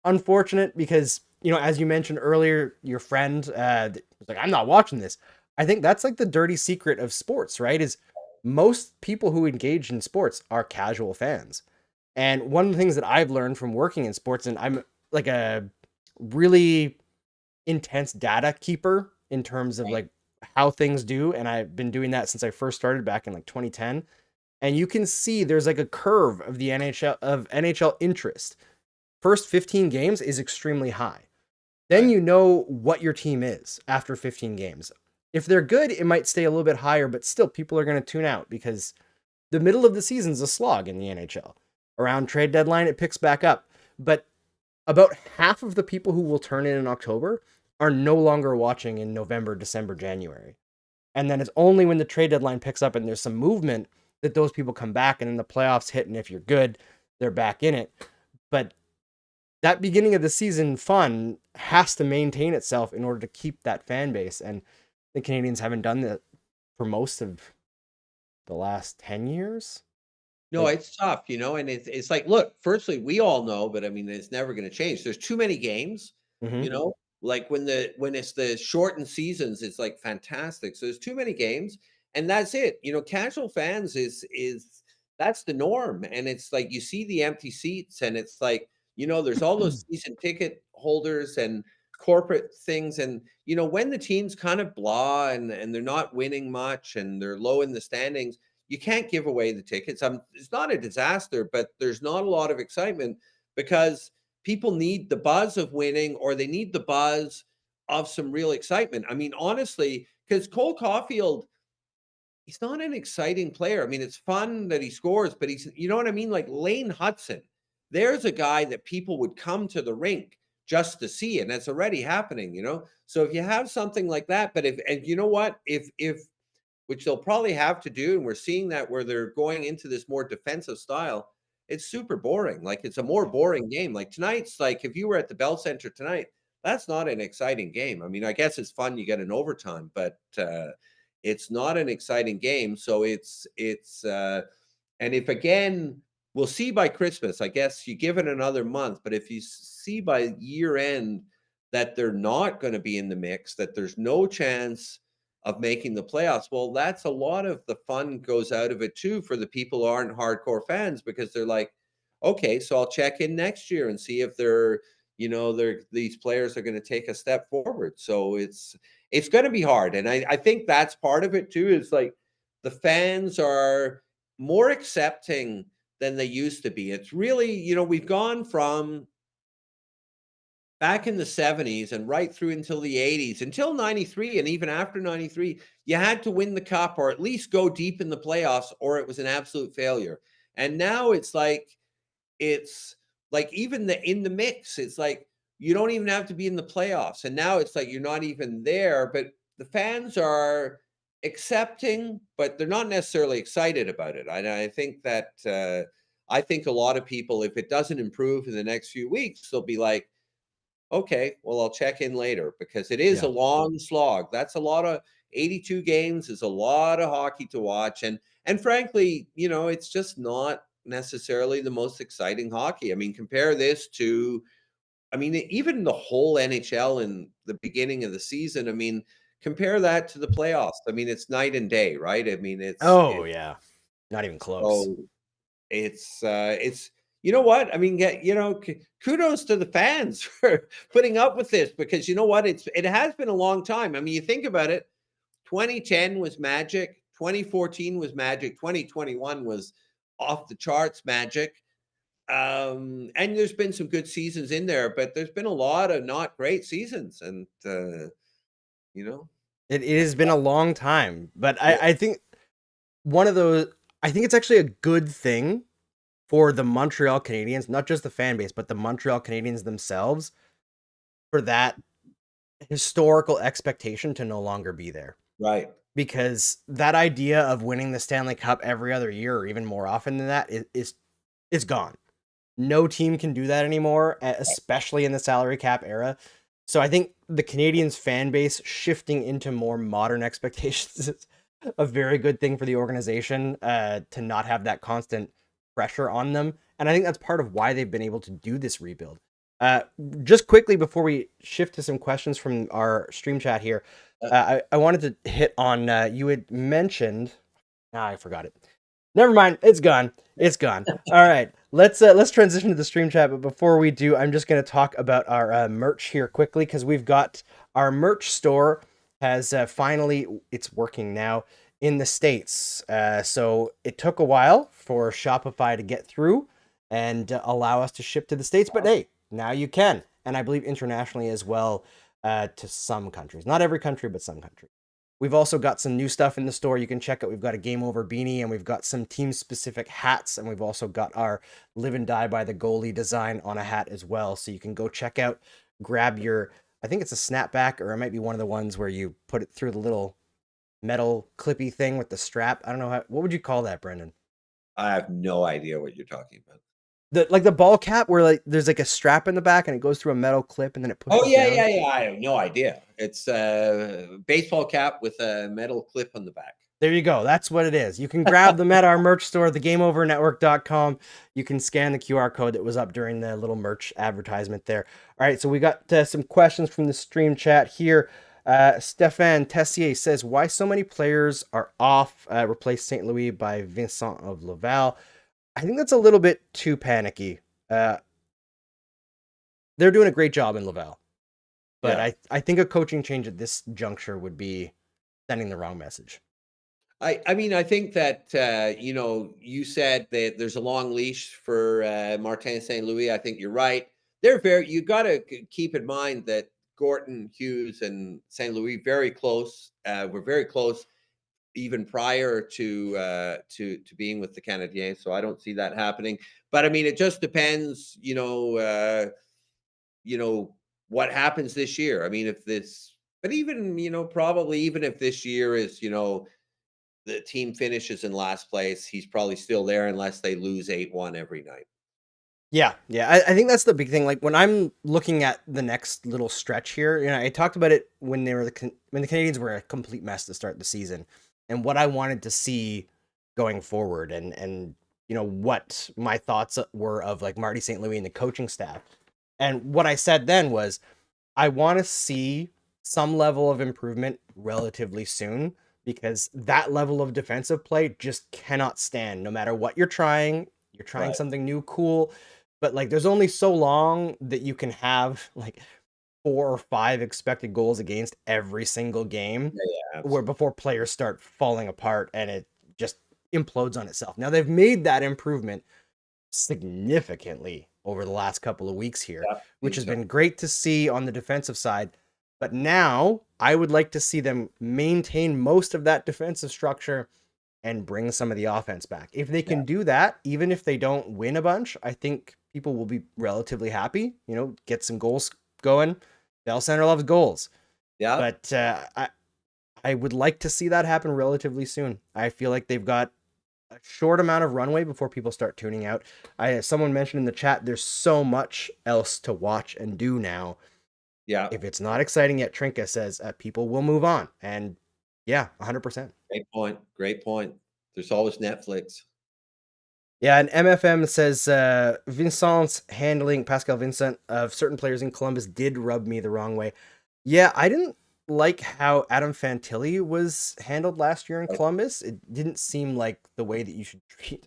unfortunate because, as you mentioned earlier, your friend was like, I'm not watching this. I think that's like the dirty secret of sports, right? Is most people who engage in sports are casual fans. And one of the things that I've learned from working in sports, and I'm like a really intense data keeper in terms of like how things do, and I've been doing that since I first started back in like 2010. And you can see there's like a curve of the NHL interest. First 15 games is extremely high. Then you know what your team is after 15 games. If they're good, it might stay a little bit higher, but still people are going to tune out because the middle of the season's a slog in the NHL. Around trade deadline, it picks back up. But about half of the people who will turn in October are no longer watching in November, December, January. And then it's only when the trade deadline picks up and there's some movement that those people come back, and then the playoffs hit, and if you're good, they're back in it. But that beginning of the season fun has to maintain itself in order to keep that fan base. And the Canadiens haven't done that for most of the last 10 years. No, Like, it's tough, and it's like, look, firstly, we all know, but I mean, it's never going to change. There's too many games, mhm. you know, like when it's the shortened seasons, it's like fantastic. So there's too many games, and that's it. Casual fans is that's the norm, and it's like you see the empty seats, and it's like there's all those season ticket holders and corporate things, and when the team's kind of blah and they're not winning much and they're low in the standings, you can't give away the tickets. It's not a disaster, but there's not a lot of excitement because people need the buzz of winning or they need the buzz of some real excitement. I mean, honestly, because Cole Caulfield, he's not an exciting player. I mean, it's fun that he scores, but you know what I mean? Like Lane Hudson, there's a guy that people would come to the rink just to see, and that's already happening. So if you have something like that, but and you know what? If which they'll probably have to do, and we're seeing that where they're going into this more defensive style, it's super boring. Like it's a more boring game. Like tonight's like if you were at the Bell Center tonight, that's not an exciting game. I mean, I guess it's fun you get an overtime, but it's not an exciting game. So it's and if again, we'll see by Christmas. I guess you give it another month, but if you see by year end that they're not going to be in the mix, that there's no chance of making the playoffs, well, that's a lot of the fun goes out of it too for the people who aren't hardcore fans because they're like, okay, so I'll check in next year and see if these players are going to take a step forward. So it's going to be hard, and I think that's part of it too. Is like the fans are more accepting than they used to be. It's really we've gone from back in the 70s and right through until the 80s, until 93, and even after 93, you had to win the cup or at least go deep in the playoffs, or it was an absolute failure. And now it's like even in the mix, it's like you don't even have to be in the playoffs. And now it's like you're not even there, but the fans are accepting, but they're not necessarily excited about it. I think that I think a lot of people, if it doesn't improve in the next few weeks, they'll be like, okay, well, I'll check in later because it is Yeah. a long slog. That's a lot of 82 games is a lot of hockey to watch. And frankly, it's just not necessarily the most exciting hockey. I mean, compare this to, I mean, even the whole NHL in the beginning of the season. I mean, compare that to the playoffs. I mean, it's night and day, right? I mean, Oh yeah. Not even close. so it's you know what? I mean, kudos to the fans for putting up with this because you know what? It has been a long time. I mean, you think about it, 2010 was magic, 2014 was magic, 2021 was off the charts magic. And there's been some good seasons in there, but there's been a lot of not great seasons and you know, It has been a long time, but yeah, I think one of those, I think it's actually a good thing for the Montreal Canadiens, not just the fan base, but the Montreal Canadiens themselves, for that historical expectation to no longer be there. right. Because that idea of winning the Stanley Cup every other year or even more often than that is gone. No team can do that anymore, especially in the salary cap era. So I think the Canadiens fan base shifting into more modern expectations is a very good thing for the organization to not have that constant pressure on them. And I think that's part of why they've been able to do this rebuild. Just quickly before we shift to some questions from our stream chat here, I wanted to hit on you had mentioned. I forgot it. Never mind. It's gone. It's gone. All right. Let's transition to the stream chat. But before we do, I'm just going to talk about our merch here quickly because we've got our merch store has finally, it's working now in the States. So it took a while for Shopify to get through and allow us to ship to the States. But hey, now you can. And I believe internationally as well to some countries. Not every country, but some countries. We've also got some new stuff in the store you can check out. We've got a Game Over beanie, and we've got some team-specific hats, and we've also got our Live and Die by the Goalie design on a hat as well. So you can go check out, grab your, I think it's a snapback, or it might be one of the ones where you put it through the little metal clippy thing with the strap. I don't know what would you call that, Brendan? I have no idea what you're talking about. The ball cap where like there's like a strap in the back and it goes through a metal clip and then it pushes Oh yeah, down. yeah. I have no idea. It's a baseball cap with a metal clip on the back. There you go. That's what it is. You can grab them at our merch store, thegameovernetwork.com. You can scan the QR code that was up during the little merch advertisement there. All right, so we got some questions from the stream chat here. Stéphane Tessier says, why so many players are off? Replace St. Louis by Vincent of Laval. I think that's a little bit too panicky. They're doing a great job in Laval. But Yeah. I think a coaching change at this juncture would be sending the wrong message. I mean, I think that you said that there's a long leash for Martin St. Louis. I think you're right. You got to keep in mind that Gorton, Hughes, and St. Louis very close. Were very close even prior to being with the Canadiens. So I don't see that happening. But I mean, it just depends. What happens this year. I mean, but even probably even if this year is the team finishes in last place, he's probably still there unless they lose 8-1 every night. Yeah. I think that's the big thing. Like when I'm looking at the next little stretch here, I talked about it when when the Canadiens were a complete mess to start the season, and what I wanted to see going forward, and what my thoughts were of like Marty St. Louis and the coaching staff, and what I said then was, I want to see some level of improvement relatively soon because that level of defensive play just cannot stand no matter what you're trying. You're trying Right. something new, cool. But like there's only so long that you can have like 4 or 5 expected goals against every single game Yeah, where before players start falling apart and it just implodes on itself. Now they've made that improvement significantly over the last couple of weeks here, yeah, which has so. been great to see on the defensive side. But now I would like to see them maintain most of that defensive structure and bring some of the offense back. If they can do that, even if they don't win a bunch, I think people will be relatively happy. Get some goals going. Bell Center loves goals, Yeah. but I would like to see that happen relatively soon. I feel like they've got a short amount of runway before people start tuning out. Someone mentioned in the chat, there's so much else to watch and do now. Yeah. If it's not exciting yet, Trinka says people will move on. And yeah, 100%. Great point. Great point. There's always Netflix. Yeah, and MFM says Vincent's handling, Pascal Vincent, of certain players in Columbus did rub me the wrong way. Yeah, I didn't like how Adam Fantilli was handled last year in Columbus. It didn't seem like the way that you should treat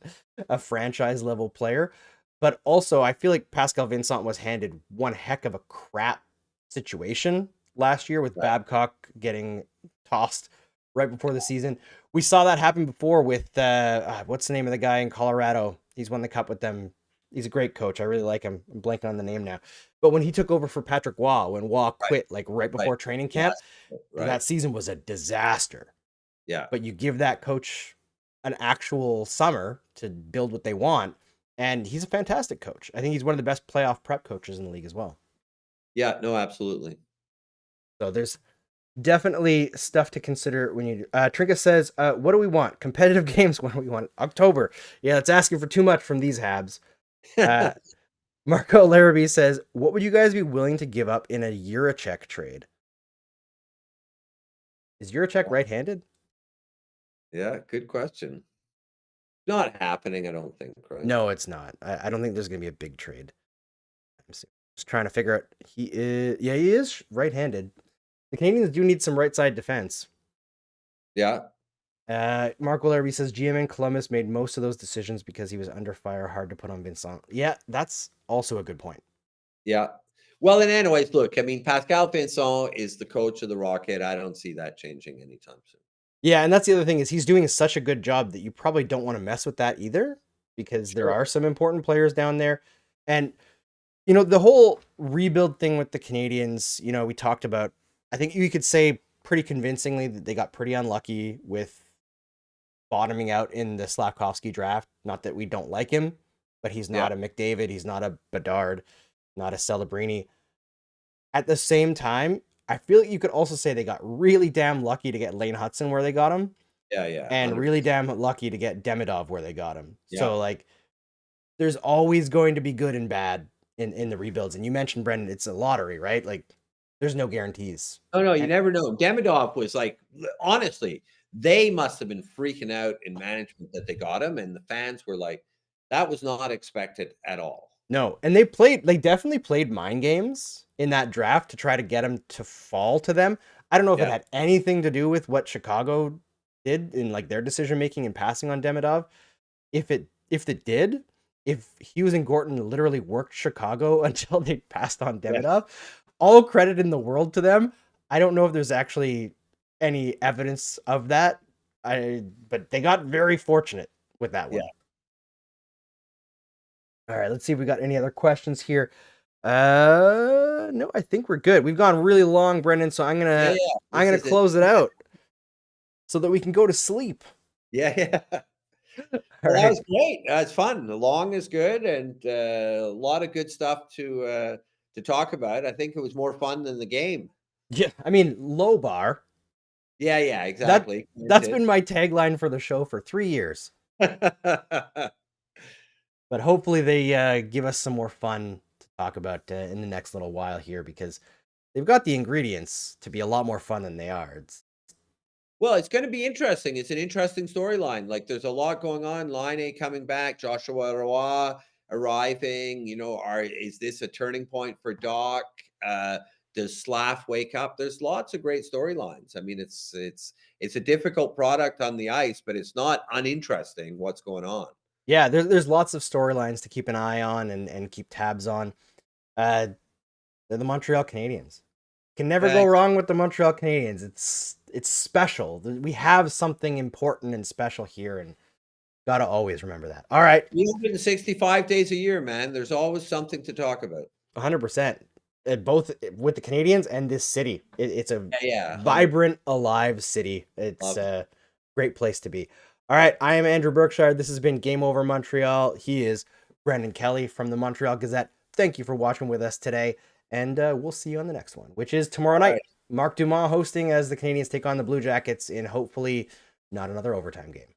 a franchise level player. But also, I feel like Pascal Vincent was handed one heck of a crap situation last year with Babcock getting tossed right before the season. We saw that happen before with what's the name of the guy in Colorado? He's won the cup with them. He's a great coach. I really like him. I'm blanking on the name now. But when he took over for Patrick Waugh, when Waugh quit like right before training camp, that season was a disaster. Yeah. But you give that coach an actual summer to build what they want, and he's a fantastic coach. I think he's one of the best playoff prep coaches in the league as well. Yeah, no, absolutely. So there's definitely stuff to consider when you Trinka says, what do we want? Competitive games. What do we want? October. Yeah, that's asking for too much from these Habs. Marco Larrabee says, what would you guys be willing to give up in a Juracek trade? Is Juracek right-handed? Yeah, good question. Not happening, I don't think, right? No, it's not. I don't think there's going to be a big trade. I'm just trying to figure out. He is right-handed. The Canadiens do need some right-side defense. Yeah. Marco Larrabee says GM in Columbus made most of those decisions because he was under fire, hard to put on Vincent. Yeah, that's also a good point. Yeah. Well, and anyways, look, I mean, Pascal Vincent is the coach of the Rocket. I don't see that changing anytime soon. Yeah, and that's the other thing is he's doing such a good job that you probably don't want to mess with that either, because there are some important players down there. And, the whole rebuild thing with the Canadiens, we talked about, I think you could say pretty convincingly that they got pretty unlucky with bottoming out in the Slavkovsky draft. Not that we don't like him, but he's not a McDavid. He's not a Bedard, not a Celebrini. At the same time, I feel like you could also say they got really damn lucky to get Lane Hudson where they got him. Yeah. And 100%. really damn lucky to get Demidov where they got him. Yeah. So, there's always going to be good and bad in the rebuilds. And you mentioned, Brendan, it's a lottery, right? There's no guarantees. No, you never know. Demidov was honestly, they must have been freaking out in management that they got him, and the fans were like, that was not expected at all. No, and they definitely played mind games in that draft to try to get him to fall to them. I don't know if it had anything to do with what Chicago did in their decision making and passing on Demidov. If it did, if Hughes and Gorton literally worked Chicago until they passed on Demidov, all credit in the world to them. I don't know if there's actually any evidence of that. But they got very fortunate with that one. All right, let's see if we got any other questions here. No, I think we're good. We've gone really long, Brendan, so I'm gonna close it out so that we can go to sleep. Yeah. Well, that was great. It's fun. The long is good, and a lot of good stuff to talk about. I think it was more fun than the game. Yeah, I mean, low bar. Yeah, exactly. That's been my tagline for the show for 3 years. But hopefully they give us some more fun to talk about in the next little while here, because they've got the ingredients to be a lot more fun than they are. Well, it's going to be interesting. It's an interesting storyline. There's a lot going on. Line A coming back, Joshua Roy arriving. Is this a turning point for Dach? Does Slav wake up? There's lots of great storylines. I mean, it's a difficult product on the ice, but it's not uninteresting what's going on. Yeah, there's lots of storylines to keep an eye on and keep tabs on. They're the Montreal Canadiens. Can never go wrong with the Montreal Canadiens. It's special. We have something important and special here, and gotta always remember that. All right. 365 days a year, man. There's always something to talk about. 100%. Both with the Canadiens and this city. It's a 100%. vibrant, alive city. It's a great place to be. All right, I am Andrew Berkshire. This has been Game Over Montreal. He is Brandon Kelly from the Montreal Gazette. Thank you for watching with us today, and we'll see you on the next one, which is tomorrow night. right. Mark Dumas hosting as the Canadiens take on the Blue Jackets in hopefully not another overtime game.